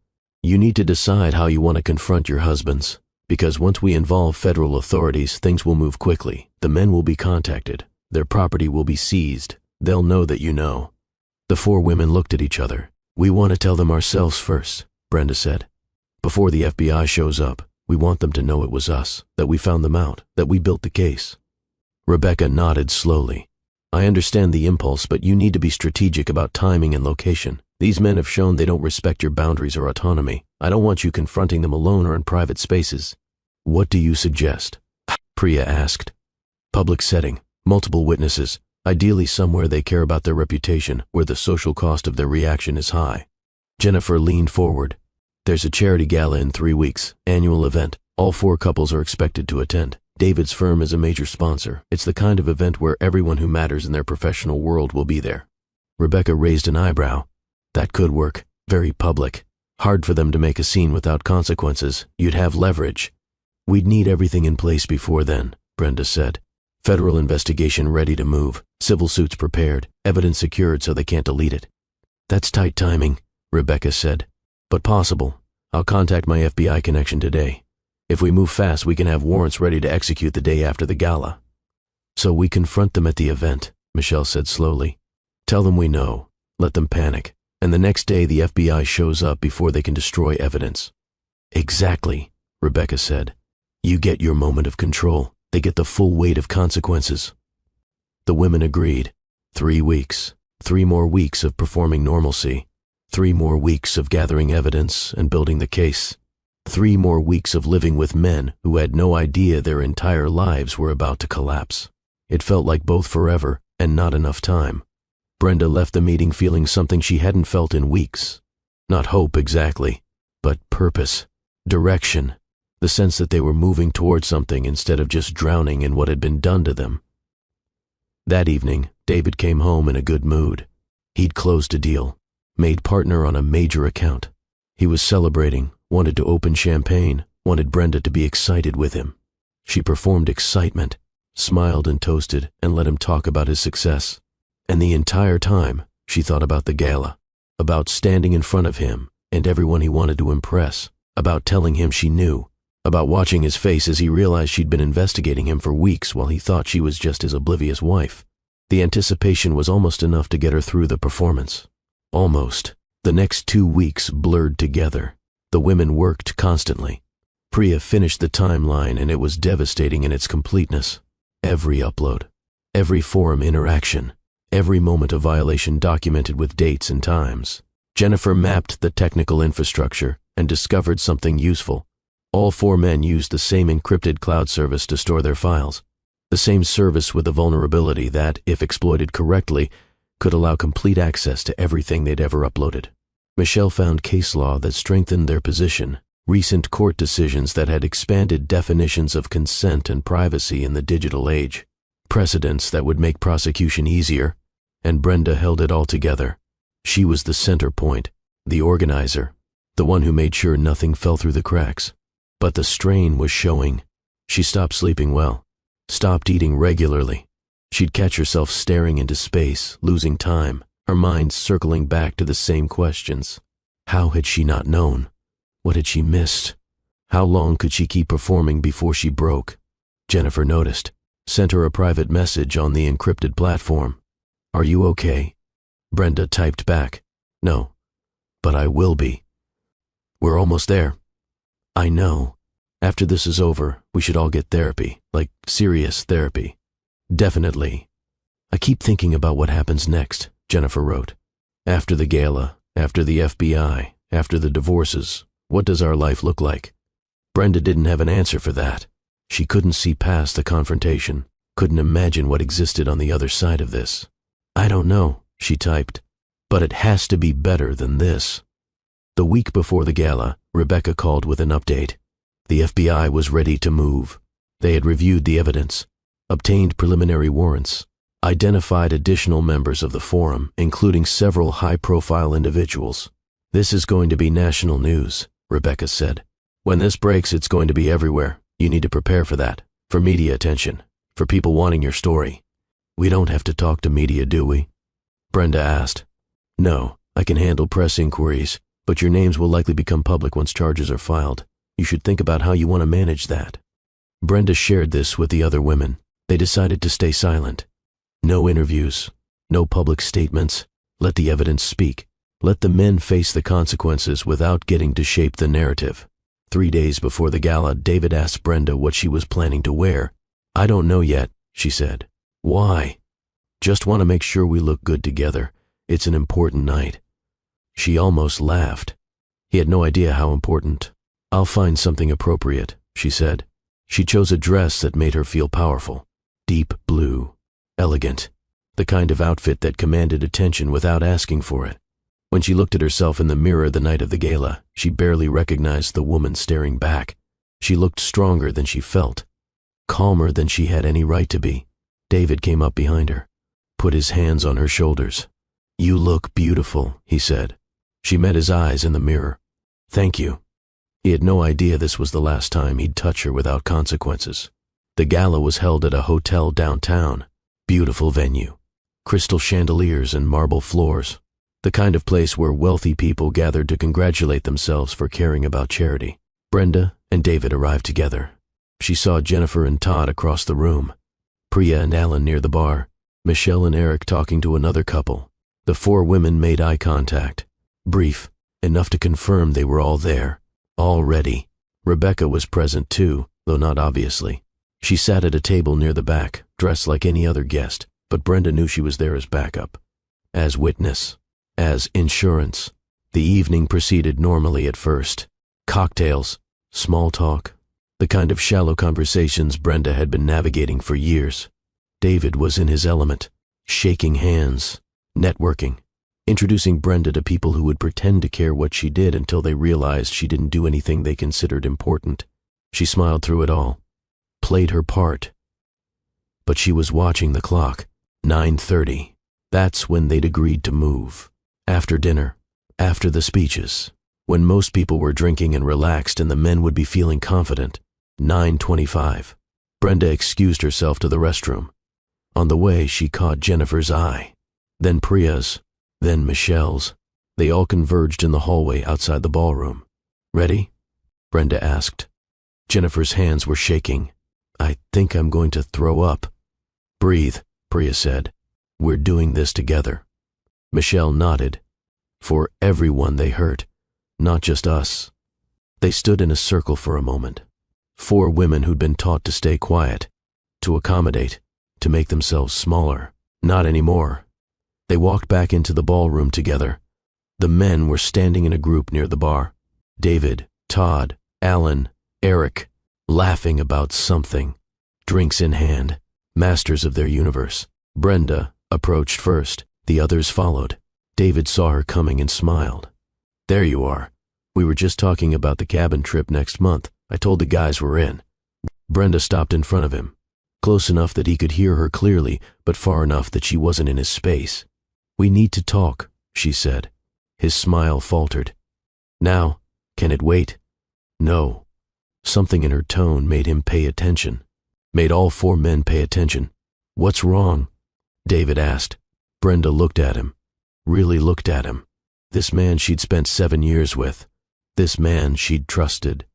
You need to decide how you want to confront your husbands, because once we involve federal authorities, things will move quickly. The men will be contacted. Their property will be seized. They'll know that you know. The four women looked at each other. We want to tell them ourselves first, Brenda said. Before the FBI shows up, we want them to know it was us, that we found them out, that we built the case. Rebecca nodded slowly. I understand the impulse, but you need to be strategic about timing and location. These men have shown they don't respect your boundaries or autonomy. I don't want you confronting them alone or in private spaces. What do you suggest? Priya asked. Public setting, multiple witnesses, ideally somewhere they care about their reputation, where the social cost of their reaction is high. Jennifer leaned forward. There's a charity gala in 3 weeks, annual event. All 4 couples are expected to attend. David's firm is a major sponsor. It's the kind of event where everyone who matters in their professional world will be there. Rebecca raised an eyebrow. That could work. Very public. Hard for them to make a scene without consequences. You'd have leverage. We'd need everything in place before then, Brenda said. Federal investigation ready to move. Civil suits prepared. Evidence secured so they can't delete it. That's tight timing, Rebecca said. But possible. I'll contact my FBI connection today. If we move fast, we can have warrants ready to execute the day after the gala. So we confront them at the event, Michelle said slowly. Tell them we know. Let them panic. And the next day the FBI shows up before they can destroy evidence. Exactly, Rebecca said. You get your moment of control. They get the full weight of consequences. The women agreed. 3 weeks. 3 more weeks of performing normalcy. 3 more weeks of gathering evidence and building the case. 3 more weeks of living with men who had no idea their entire lives were about to collapse. It felt like both forever and not enough time. Brenda left the meeting feeling something she hadn't felt in weeks. Not hope exactly, but purpose, direction, the sense that they were moving toward something instead of just drowning in what had been done to them. That evening, David came home in a good mood. He'd closed a deal, made partner on a major account. He was celebrating, wanted to open champagne, wanted Brenda to be excited with him. She performed excitement, smiled and toasted, and let him talk about his success. And the entire time, she thought about the gala, about standing in front of him and everyone he wanted to impress, about telling him she knew, about watching his face as he realized she'd been investigating him for weeks while he thought she was just his oblivious wife. The anticipation was almost enough to get her through the performance. Almost. The next 2 weeks blurred together. The women worked constantly. Priya finished the timeline and it was devastating in its completeness. Every upload, every forum interaction, every moment of violation documented with dates and times. Jennifer mapped the technical infrastructure and discovered something useful. All 4 men used the same encrypted cloud service to store their files. The same service with a vulnerability that, if exploited correctly, could allow complete access to everything they'd ever uploaded. Michelle found case law that strengthened their position, recent court decisions that had expanded definitions of consent and privacy in the digital age, precedents that would make prosecution easier, and Brenda held it all together. She was the center point, the organizer, the one who made sure nothing fell through the cracks. But the strain was showing. She stopped sleeping well, stopped eating regularly. She'd catch herself staring into space, losing time, her mind circling back to the same questions. How had she not known? What had she missed? How long could she keep performing before she broke? Jennifer noticed, sent her a private message on the encrypted platform. Are you okay? Brenda typed back, no, but I will be. We're almost there. I know. After this is over, we should all get therapy, like serious therapy. Definitely. I keep thinking about what happens next, Jennifer wrote. After the gala, after the FBI, after the divorces, what does our life look like? Brenda didn't have an answer for that. She couldn't see past the confrontation, couldn't imagine what existed on the other side of this. I don't know, she typed, but it has to be better than this. The week before the gala, Rebecca called with an update. The FBI was ready to move. They had reviewed the evidence, obtained preliminary warrants, identified additional members of the forum, including several high-profile individuals. "This is going to be national news," Rebecca said. "When this breaks, it's going to be everywhere. You need to prepare for that, for media attention, for people wanting your story." "We don't have to talk to media, do we?" Brenda asked. "No, I can handle press inquiries, but your names will likely become public once charges are filed. You should think about how you want to manage that." Brenda shared this with the other women. They decided to stay silent. No interviews, no public statements. Let the evidence speak. Let the men face the consequences without getting to shape the narrative. 3 days before the gala, David asked Brenda what she was planning to wear. "I don't know yet," she said. "Why?" "Just want to make sure we look good together. It's an important night." She almost laughed. He had no idea how important. "I'll find something appropriate," she said. She chose a dress that made her feel powerful. Deep blue. Elegant. The kind of outfit that commanded attention without asking for it. When she looked at herself in the mirror the night of the gala, she barely recognized the woman staring back. She looked stronger than she felt. Calmer than she had any right to be. David came up behind her, put his hands on her shoulders. "You look beautiful," he said. She met his eyes in the mirror. "Thank you." He had no idea this was the last time he'd touch her without consequences. The gala was held at a hotel downtown. Beautiful venue. Crystal chandeliers and marble floors. The kind of place where wealthy people gathered to congratulate themselves for caring about charity. Brenda and David arrived together. She saw Jennifer and Todd across the room, Priya and Alan near the bar, Michelle and Eric talking to another couple. The 4 women made eye contact. Brief, enough to confirm they were all there, all ready. Rebecca was present too, though not obviously. She sat at a table near the back, dressed like any other guest, but Brenda knew she was there as backup, as witness, as insurance. The evening proceeded normally at first. Cocktails, small talk, the kind of shallow conversations Brenda had been navigating for years. David was in his element, shaking hands, networking, introducing Brenda to people who would pretend to care what she did until they realized she didn't do anything they considered important. She smiled through it all, played her part. But she was watching the clock. 9:30. That's when they'd agreed to move. After dinner, after the speeches, when most people were drinking and relaxed and the men would be feeling confident. 9:25. Brenda excused herself to the restroom. On the way, she caught Jennifer's eye, then Priya's, then Michelle's. They all converged in the hallway outside the ballroom. "Ready?" Brenda asked. Jennifer's hands were shaking. "I think I'm going to throw up." "Breathe," Priya said. "We're doing this together." Michelle nodded. For everyone they hurt, not just us. They stood in a circle for a moment. 4 women who'd been taught to stay quiet, to accommodate, to make themselves smaller. Not anymore. They walked back into the ballroom together. The men were standing in a group near the bar. David, Todd, Alan, Eric, laughing about something. Drinks in hand, masters of their universe. Brenda approached first. The others followed. David saw her coming and smiled. "There you are. We were just talking about the cabin trip next month. I told the guys we're in." Brenda stopped in front of him, close enough that he could hear her clearly, but far enough that she wasn't in his space. "We need to talk," she said. His smile faltered. "Now? Can it wait?" "No." Something in her tone made him pay attention. Made all 4 men pay attention. "What's wrong?" David asked. Brenda looked at him. Really looked at him. This man she'd spent 7 years with. This man she'd trusted.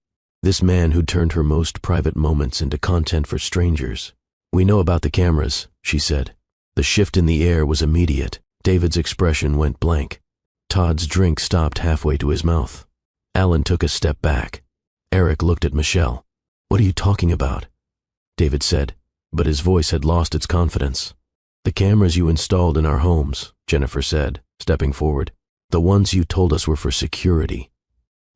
This man who'd turned her most private moments into content for strangers. "We know about the cameras," she said. The shift in the air was immediate. David's expression went blank. Todd's drink stopped halfway to his mouth. Alan took a step back. Eric looked at Michelle. "What are you talking about?" David said, but his voice had lost its confidence. "The cameras you installed in our homes," Jennifer said, stepping forward. "The ones you told us were for security.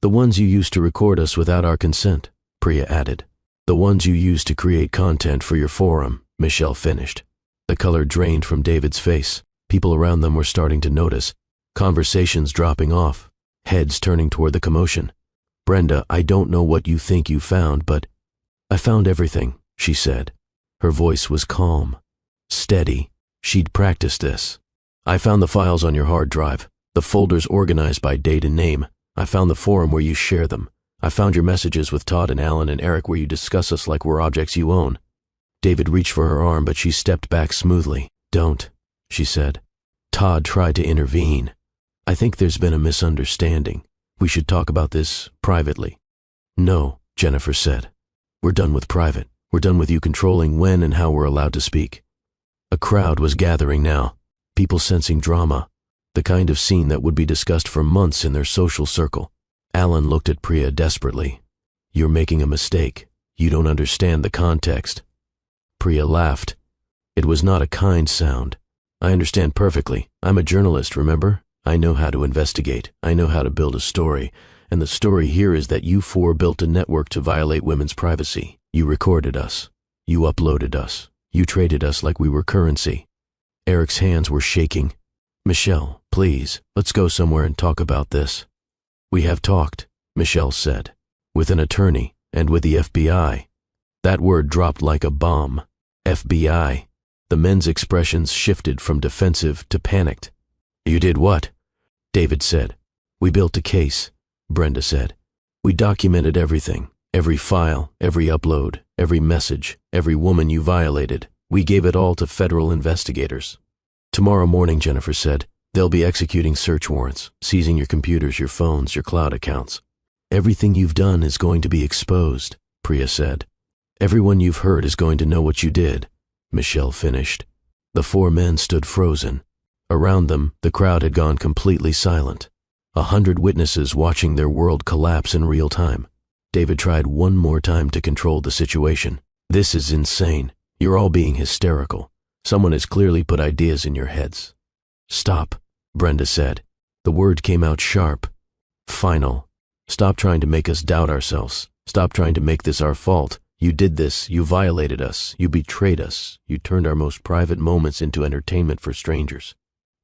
The ones you used to record us without our consent," Priya added. "The ones you used to create content for your forum," Michelle finished. The color drained from David's face. People around them were starting to notice. Conversations dropping off. heads turning toward the commotion. "Brenda, I don't know what you think you found, but I found everything," she said. Her voice was calm, steady. She'd practiced this. "I found the files on your hard drive, the folders organized by date and name. I found the forum where you share them. I found your messages with Todd and Alan and Eric where you discuss us like we're objects you own." David reached for her arm, but she stepped back smoothly. "Don't," she said. Todd tried to intervene. "I think there's been a misunderstanding. We should talk about this privately." "No," Jennifer said. "We're done with private. We're done with you controlling when and how we're allowed to speak." A crowd was gathering now, people sensing drama, the kind of scene that would be discussed for months in their social circle. Alan looked at Priya desperately. "You're making a mistake. You don't understand the context." Priya laughed. It was not a kind sound. "I understand perfectly. I'm a journalist, remember? I know how to investigate. I know how to build a story. And the story here is that you four built a network to violate women's privacy. You recorded us. You uploaded us. You traded us like we were currency." Eric's hands were shaking. "Michelle, please, let's go somewhere and talk about this." "We have talked," Michelle said, "with an attorney and with the FBI." That word dropped like a bomb. FBI. The men's expressions shifted from defensive to panicked. "You did what?" David said. "We built a case," Brenda said. "We documented everything, every file, every upload, every message, every woman you violated. We gave it all to federal investigators." "Tomorrow morning," Jennifer said, "they'll be executing search warrants, seizing your computers, your phones, your cloud accounts. Everything you've done is going to be exposed," Priya said. "Everyone you've hurt is going to know what you did," Michelle finished. The four men stood frozen. Around them, the crowd had gone completely silent. 100 witnesses watching their world collapse in real time. David tried one more time to control the situation. "This is insane. You're all being hysterical. Someone has clearly put ideas in your heads." "Stop," Brenda said. The word came out sharp. Final. "Stop trying to make us doubt ourselves. Stop trying to make this our fault. You did this. You violated us. You betrayed us. You turned our most private moments into entertainment for strangers."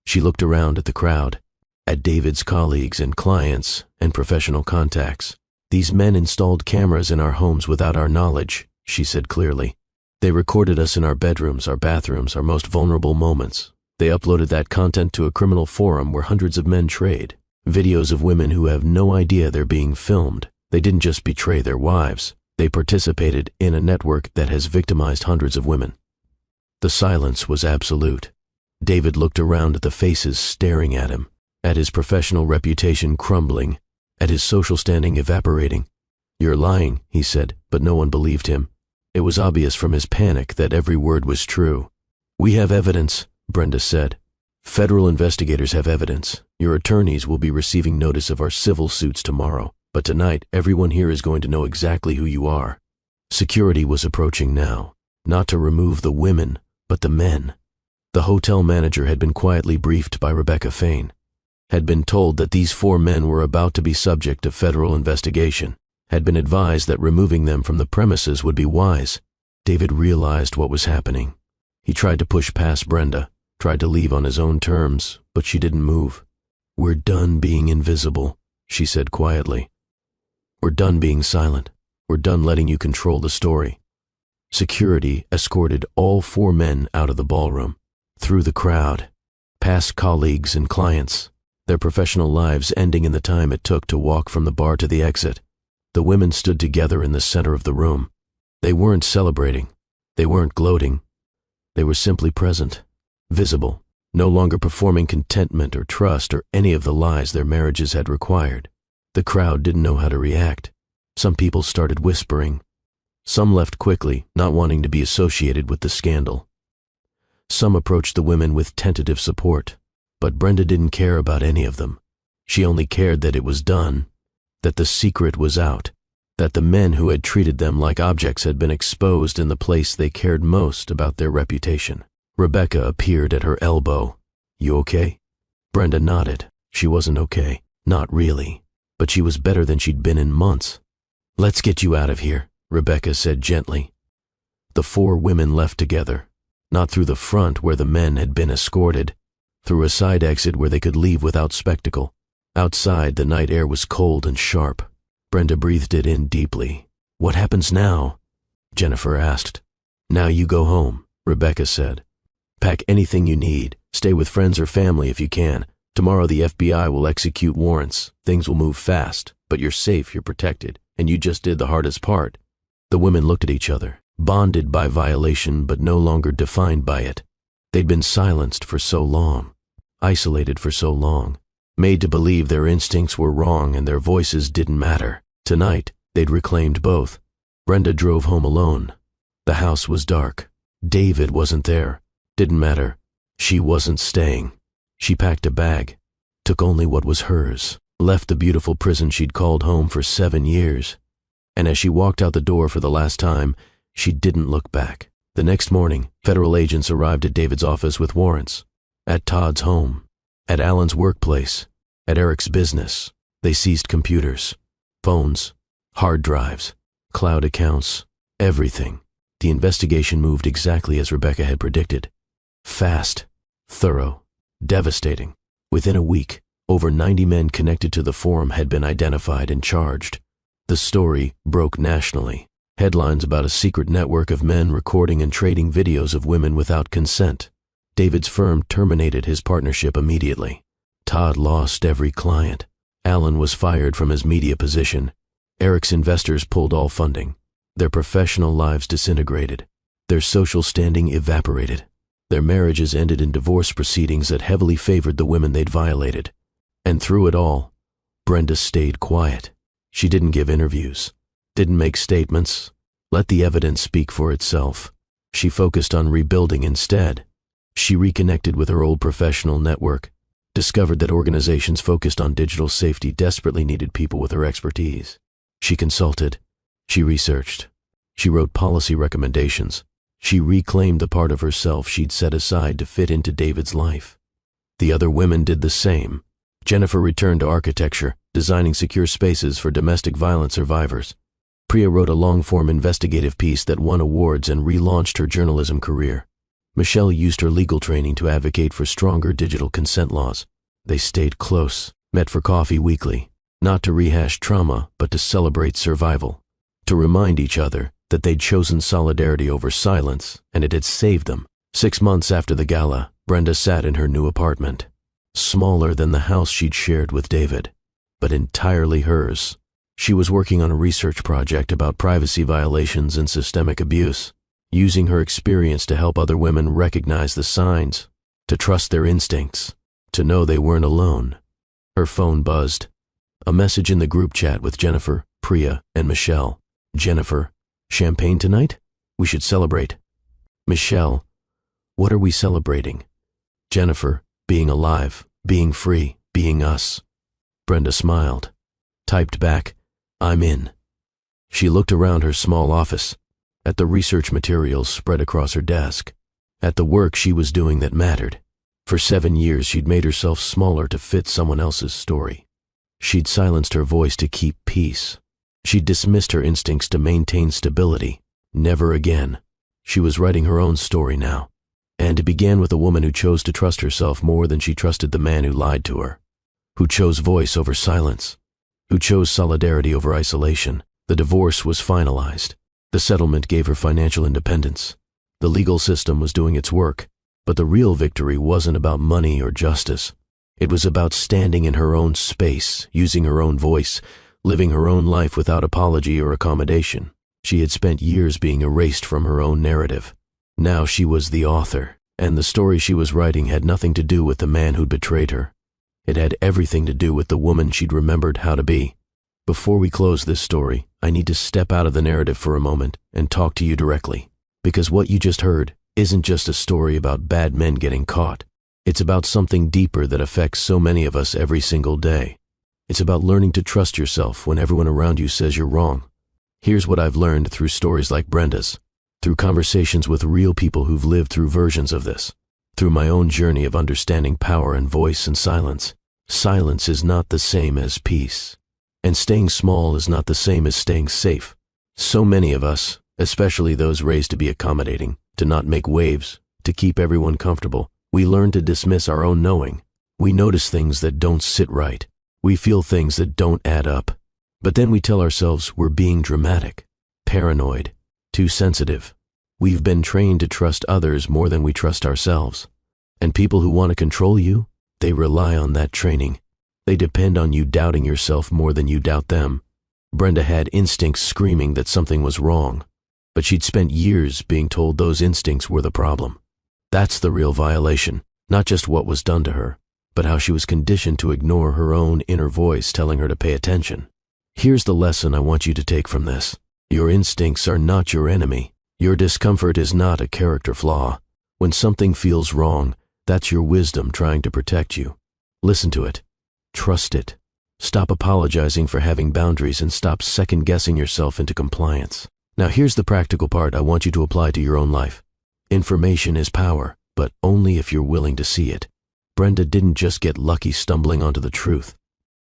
She looked around at the crowd, at David's colleagues and clients and professional contacts. "These men installed cameras in our homes without our knowledge," she said clearly. "They recorded us in our bedrooms, our bathrooms, our most vulnerable moments. They uploaded that content to a criminal forum where hundreds of men trade. Videos of women who have no idea they're being filmed. They didn't just betray their wives. They participated in a network that has victimized hundreds of women." The silence was absolute. David looked around at the faces staring at him, at his professional reputation crumbling, at his social standing evaporating. "You're lying," he said, but no one believed him. It was obvious from his panic that every word was true. "We have evidence," Brenda said. "Federal investigators have evidence. Your attorneys will be receiving notice of our civil suits tomorrow. But tonight, everyone here is going to know exactly who you are." Security was approaching now, not to remove the women, but the men. The hotel manager had been quietly briefed by Rebecca Fain, had been told that these four men were about to be subject to federal investigation, had been advised that removing them from the premises would be wise. David realized what was happening. He tried to push past Brenda, tried to leave on his own terms, but she didn't move. "We're done being invisible," she said quietly. "We're done being silent. We're done letting you control the story." Security escorted all four men out of the ballroom, through the crowd, past colleagues and clients, their professional lives ending in the time it took to walk from the bar to the exit. The women stood together in the center of the room. They weren't celebrating. They weren't gloating. They were simply present, visible, no longer performing contentment or trust or any of the lies their marriages had required. The crowd didn't know how to react. Some people started whispering. Some left quickly, not wanting to be associated with the scandal. Some approached the women with tentative support, but Brenda didn't care about any of them. She only cared that it was done, that the secret was out, that the men who had treated them like objects had been exposed in the place they cared most about their reputation. Rebecca appeared at her elbow. "You okay?" Brenda nodded. She wasn't okay. Not really. But she was better than she'd been in months. "Let's get you out of here," Rebecca said gently. The four women left together, not through the front where the men had been escorted, through a side exit where they could leave without spectacle. Outside, the night air was cold and sharp. Brenda breathed it in deeply. "What happens now?" Jennifer asked. "Now you go home," Rebecca said. "Pack anything you need. Stay with friends or family if you can. Tomorrow the FBI will execute warrants. Things will move fast, but you're safe, you're protected, and you just did the hardest part." The women looked at each other, bonded by violation but no longer defined by it. They'd been silenced for so long, isolated for so long, made to believe their instincts were wrong and their voices didn't matter. Tonight, they'd reclaimed both. Brenda drove home alone. The house was dark. David wasn't there. Didn't matter. She wasn't staying. She packed a bag, took only what was hers, left the beautiful prison she'd called home for 7 years. And as she walked out the door for the last time, she didn't look back. The next morning, federal agents arrived at David's office with warrants. At Todd's home, at Alan's workplace, at Eric's business. They seized computers, phones, hard drives, cloud accounts, everything. The investigation moved exactly as Rebecca had predicted. Fast, thorough, devastating. Within a week, over 90 men connected to the forum had been identified and charged. The story broke nationally. Headlines about a secret network of men recording and trading videos of women without consent. David's firm terminated his partnership immediately. Todd lost every client. Alan was fired from his media position. Eric's investors pulled all funding. Their professional lives disintegrated. Their social standing evaporated. Their marriages ended in divorce proceedings that heavily favored the women they'd violated. And through it all, Brenda stayed quiet. She didn't give interviews, didn't make statements, let the evidence speak for itself. She focused on rebuilding instead. She reconnected with her old professional network, discovered that organizations focused on digital safety desperately needed people with her expertise. She consulted, she researched, she wrote policy recommendations. She reclaimed the part of herself she'd set aside to fit into David's life. The other women did the same. Jennifer returned to architecture, designing secure spaces for domestic violence survivors. Priya wrote a long-form investigative piece that won awards and relaunched her journalism career. Michelle used her legal training to advocate for stronger digital consent laws. They stayed close, met for coffee weekly, not to rehash trauma, but to celebrate survival, to remind each other that they'd chosen solidarity over silence, and it had saved them. 6 months after the gala, Brenda sat in her new apartment, smaller than the house she'd shared with David, but entirely hers. She was working on a research project about privacy violations and systemic abuse, using her experience to help other women recognize the signs, to trust their instincts, to know they weren't alone. Her phone buzzed. A message in the group chat with Jennifer, Priya, and Michelle. Jennifer, champagne tonight? We should celebrate. Michelle, what are we celebrating? Jennifer, being alive, being free, being us. Brenda smiled, typed back, I'm in. She looked around her small office, at the research materials spread across her desk, at the work she was doing that mattered. For 7 years she'd made herself smaller to fit someone else's story. She'd silenced her voice to keep peace. She'd dismissed her instincts to maintain stability. Never again. She was writing her own story now. And it began with a woman who chose to trust herself more than she trusted the man who lied to her, who chose voice over silence, who chose solidarity over isolation. The divorce was finalized. The settlement gave her financial independence. The legal system was doing its work, but the real victory wasn't about money or justice. It was about standing in her own space, using her own voice, living her own life without apology or accommodation. She had spent years being erased from her own narrative. Now she was the author, and the story she was writing had nothing to do with the man who'd betrayed her. It had everything to do with the woman she'd remembered how to be. Before we close this story, I need to step out of the narrative for a moment and talk to you directly, because what you just heard isn't just a story about bad men getting caught. It's about something deeper that affects so many of us every single day. It's about learning to trust yourself when everyone around you says you're wrong. Here's what I've learned through stories like Brenda's, through conversations with real people who've lived through versions of this, through my own journey of understanding power and voice and silence. Silence is not the same as peace, and staying small is not the same as staying safe. So many of us, especially those raised to be accommodating, to not make waves, to keep everyone comfortable, we learn to dismiss our own knowing. We notice things that don't sit right. We feel things that don't add up, but then we tell ourselves we're being dramatic, paranoid, too sensitive. We've been trained to trust others more than we trust ourselves. And people who want to control you, they rely on that training. They depend on you doubting yourself more than you doubt them. Brenda had instincts screaming that something was wrong, but she'd spent years being told those instincts were the problem. That's the real violation, not just what was done to her, but how she was conditioned to ignore her own inner voice telling her to pay attention. Here's the lesson I want you to take from this. Your instincts are not your enemy. Your discomfort is not a character flaw. When something feels wrong, that's your wisdom trying to protect you. Listen to it. Trust it. Stop apologizing for having boundaries and stop second-guessing yourself into compliance. Now here's the practical part I want you to apply to your own life. Information is power, but only if you're willing to see it. Brenda didn't just get lucky stumbling onto the truth.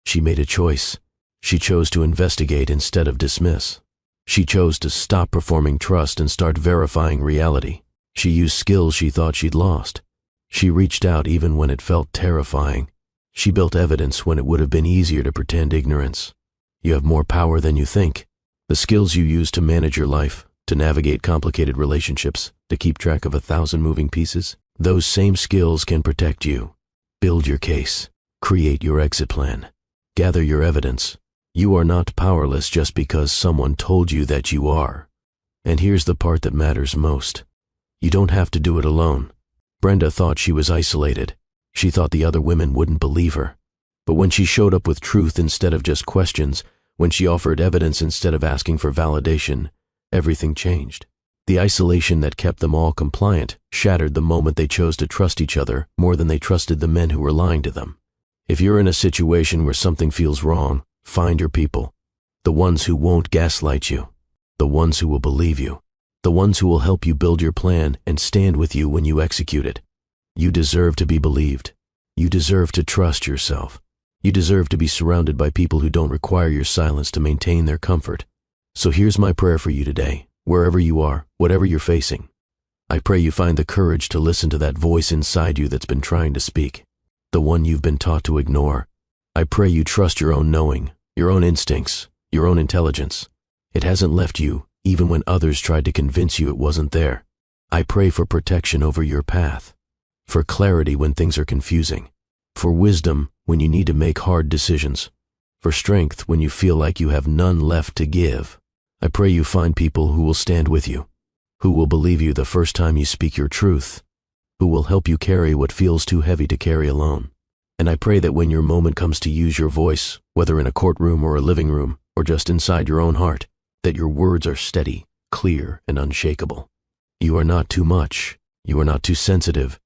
She made a choice. She chose to investigate instead of dismiss. She chose to stop performing trust and start verifying reality. She used skills she thought she'd lost. She reached out even when it felt terrifying. She built evidence when it would have been easier to pretend ignorance. You have more power than you think. The skills you use to manage your life, to navigate complicated relationships, to keep track of 1,000 moving pieces, those same skills can protect you. Build your case. Create your exit plan. Gather your evidence. You are not powerless just because someone told you that you are. And here's the part that matters most. You don't have to do it alone. Brenda thought she was isolated. She thought the other women wouldn't believe her. But when she showed up with truth instead of just questions, when she offered evidence instead of asking for validation, everything changed. The isolation that kept them all compliant shattered the moment they chose to trust each other more than they trusted the men who were lying to them. If you're in a situation where something feels wrong, find your people. The ones who won't gaslight you. The ones who will believe you. The ones who will help you build your plan and stand with you when you execute it. You deserve to be believed. You deserve to trust yourself. You deserve to be surrounded by people who don't require your silence to maintain their comfort. So here's my prayer for you today, wherever you are, whatever you're facing. I pray you find the courage to listen to that voice inside you that's been trying to speak, the one you've been taught to ignore. I pray you trust your own knowing, your own instincts, your own intelligence. It hasn't left you, even when others tried to convince you it wasn't there. I pray for protection over your path, for clarity when things are confusing, for wisdom when you need to make hard decisions, for strength when you feel like you have none left to give. I pray you find people who will stand with you, who will believe you the first time you speak your truth, who will help you carry what feels too heavy to carry alone. And I pray that when your moment comes to use your voice, whether in a courtroom or a living room, or just inside your own heart, that your words are steady, clear, and unshakable. You are not too much. You are not too sensitive.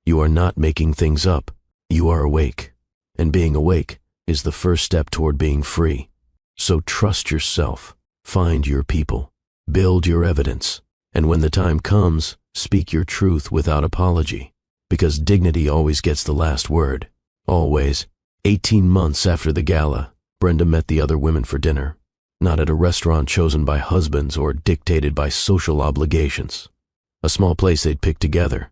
You are not making things up. You are awake. And being awake is the first step toward being free. So trust yourself. Find your people. Build your evidence. And when the time comes, speak your truth without apology. Because dignity always gets the last word. Always. 18 months after the gala, Brenda met the other women for dinner. Not at a restaurant chosen by husbands or dictated by social obligations. A small place they'd picked together.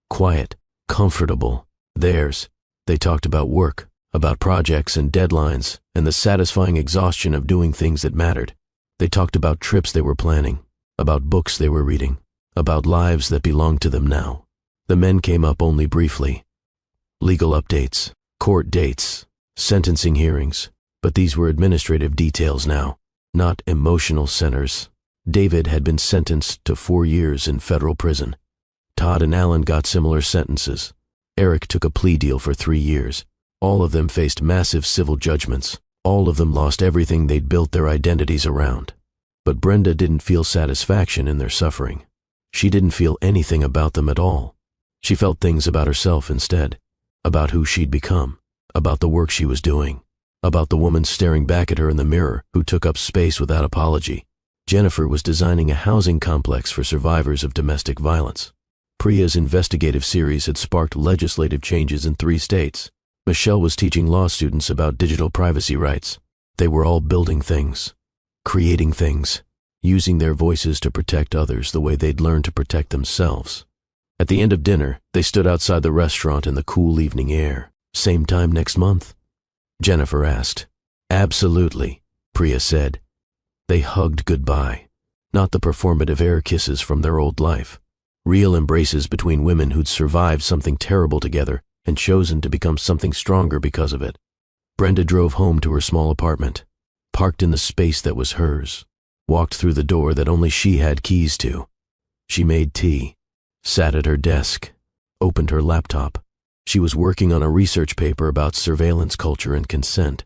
Quiet, comfortable, theirs. They talked about work, about projects and deadlines, and the satisfying exhaustion of doing things that mattered. They talked about trips they were planning, about books they were reading, about lives that belonged to them now. The men came up only briefly. Legal updates, court dates, sentencing hearings, but these were administrative details now, not emotional centers. David had been sentenced to 4 years in federal prison. Todd and Alan got similar sentences. Eric took a plea deal for 3 years. All of them faced massive civil judgments. All of them lost everything they'd built their identities around. But Brenda didn't feel satisfaction in their suffering. She didn't feel anything about them at all. She felt things about herself instead, about who she'd become, about the work she was doing, about the woman staring back at her in the mirror who took up space without apology. Jennifer was designing a housing complex for survivors of domestic violence. Priya's investigative series had sparked legislative changes in 3 states. Michelle was teaching law students about digital privacy rights. They were all building things, creating things, using their voices to protect others the way they'd learned to protect themselves. At the end of dinner, they stood outside the restaurant in the cool evening air. Same time next month. Jennifer asked. Absolutely, Priya said. They hugged goodbye. Not the performative air kisses from their old life. Real embraces between women who'd survived something terrible together and chosen to become something stronger because of it. Brenda drove home to her small apartment, parked in the space that was hers, walked through the door that only she had keys to. She made tea, sat at her desk, opened her laptop. She was working on a research paper about surveillance culture and consent.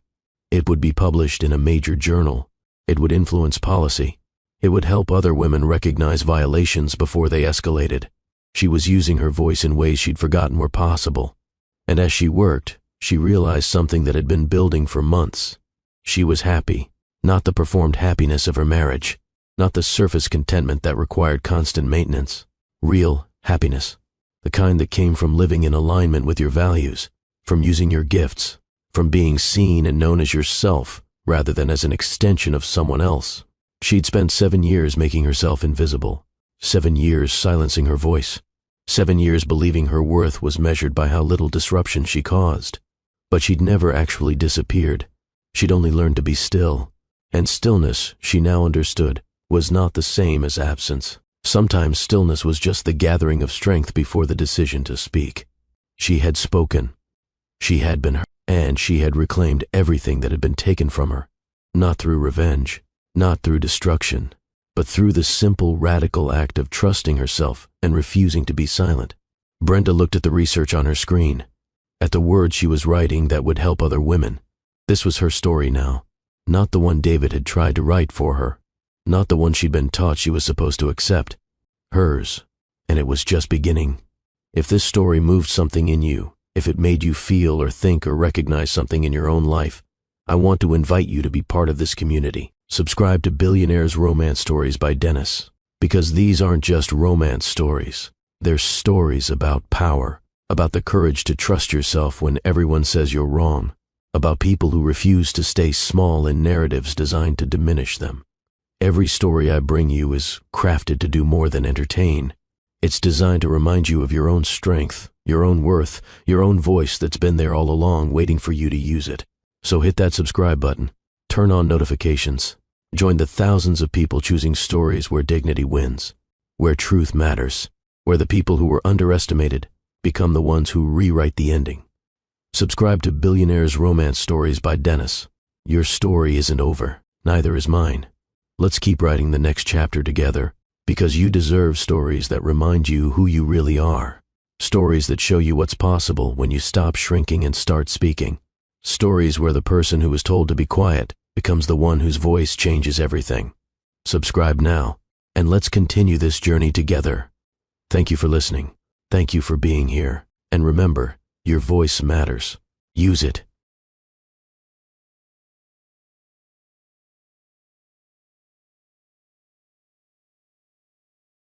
It would be published in a major journal. It would influence policy. It would help other women recognize violations before they escalated. She was using her voice in ways she'd forgotten were possible. And as she worked, she realized something that had been building for months. She was happy, not the performed happiness of her marriage, not the surface contentment that required constant maintenance. Real happiness, the kind that came from living in alignment with your values, from using your gifts, from being seen and known as yourself rather than as an extension of someone else. She'd spent 7 years making herself invisible, 7 years silencing her voice, 7 years believing her worth was measured by how little disruption she caused. But she'd never actually disappeared. She'd only learned to be still. And stillness, she now understood, was not the same as absence. Sometimes stillness was just the gathering of strength before the decision to speak. She had spoken. She had been heard, and she had reclaimed everything that had been taken from her, not through revenge, not through destruction, but through the simple, radical act of trusting herself and refusing to be silent. Brenda looked at the research on her screen, at the words she was writing that would help other women. This was her story now, not the one David had tried to write for her, not the one she'd been taught she was supposed to accept. Hers, and it was just beginning. If this story moved something in you, if it made you feel or think or recognize something in your own life, I want to invite you to be part of this community. Subscribe to Billionaires Romance Stories by Dennis, because these aren't just romance stories. They're stories about power, about the courage to trust yourself when everyone says you're wrong, about people who refuse to stay small in narratives designed to diminish them. Every story I bring you is crafted to do more than entertain. It's designed to remind you of your own strength, your own worth, your own voice that's been there all along waiting for you to use it. So hit that subscribe button, turn on notifications, join the thousands of people choosing stories where dignity wins, where truth matters, where the people who were underestimated become the ones who rewrite the ending. Subscribe to Billionaires Romance Stories by Dennis. Your story isn't over, neither is mine. Let's keep writing the next chapter together, because you deserve stories that remind you who you really are. Stories that show you what's possible when you stop shrinking and start speaking. Stories where the person who was told to be quiet becomes the one whose voice changes everything. Subscribe now, and let's continue this journey together. Thank you for listening. Thank you for being here. And remember, your voice matters. Use it.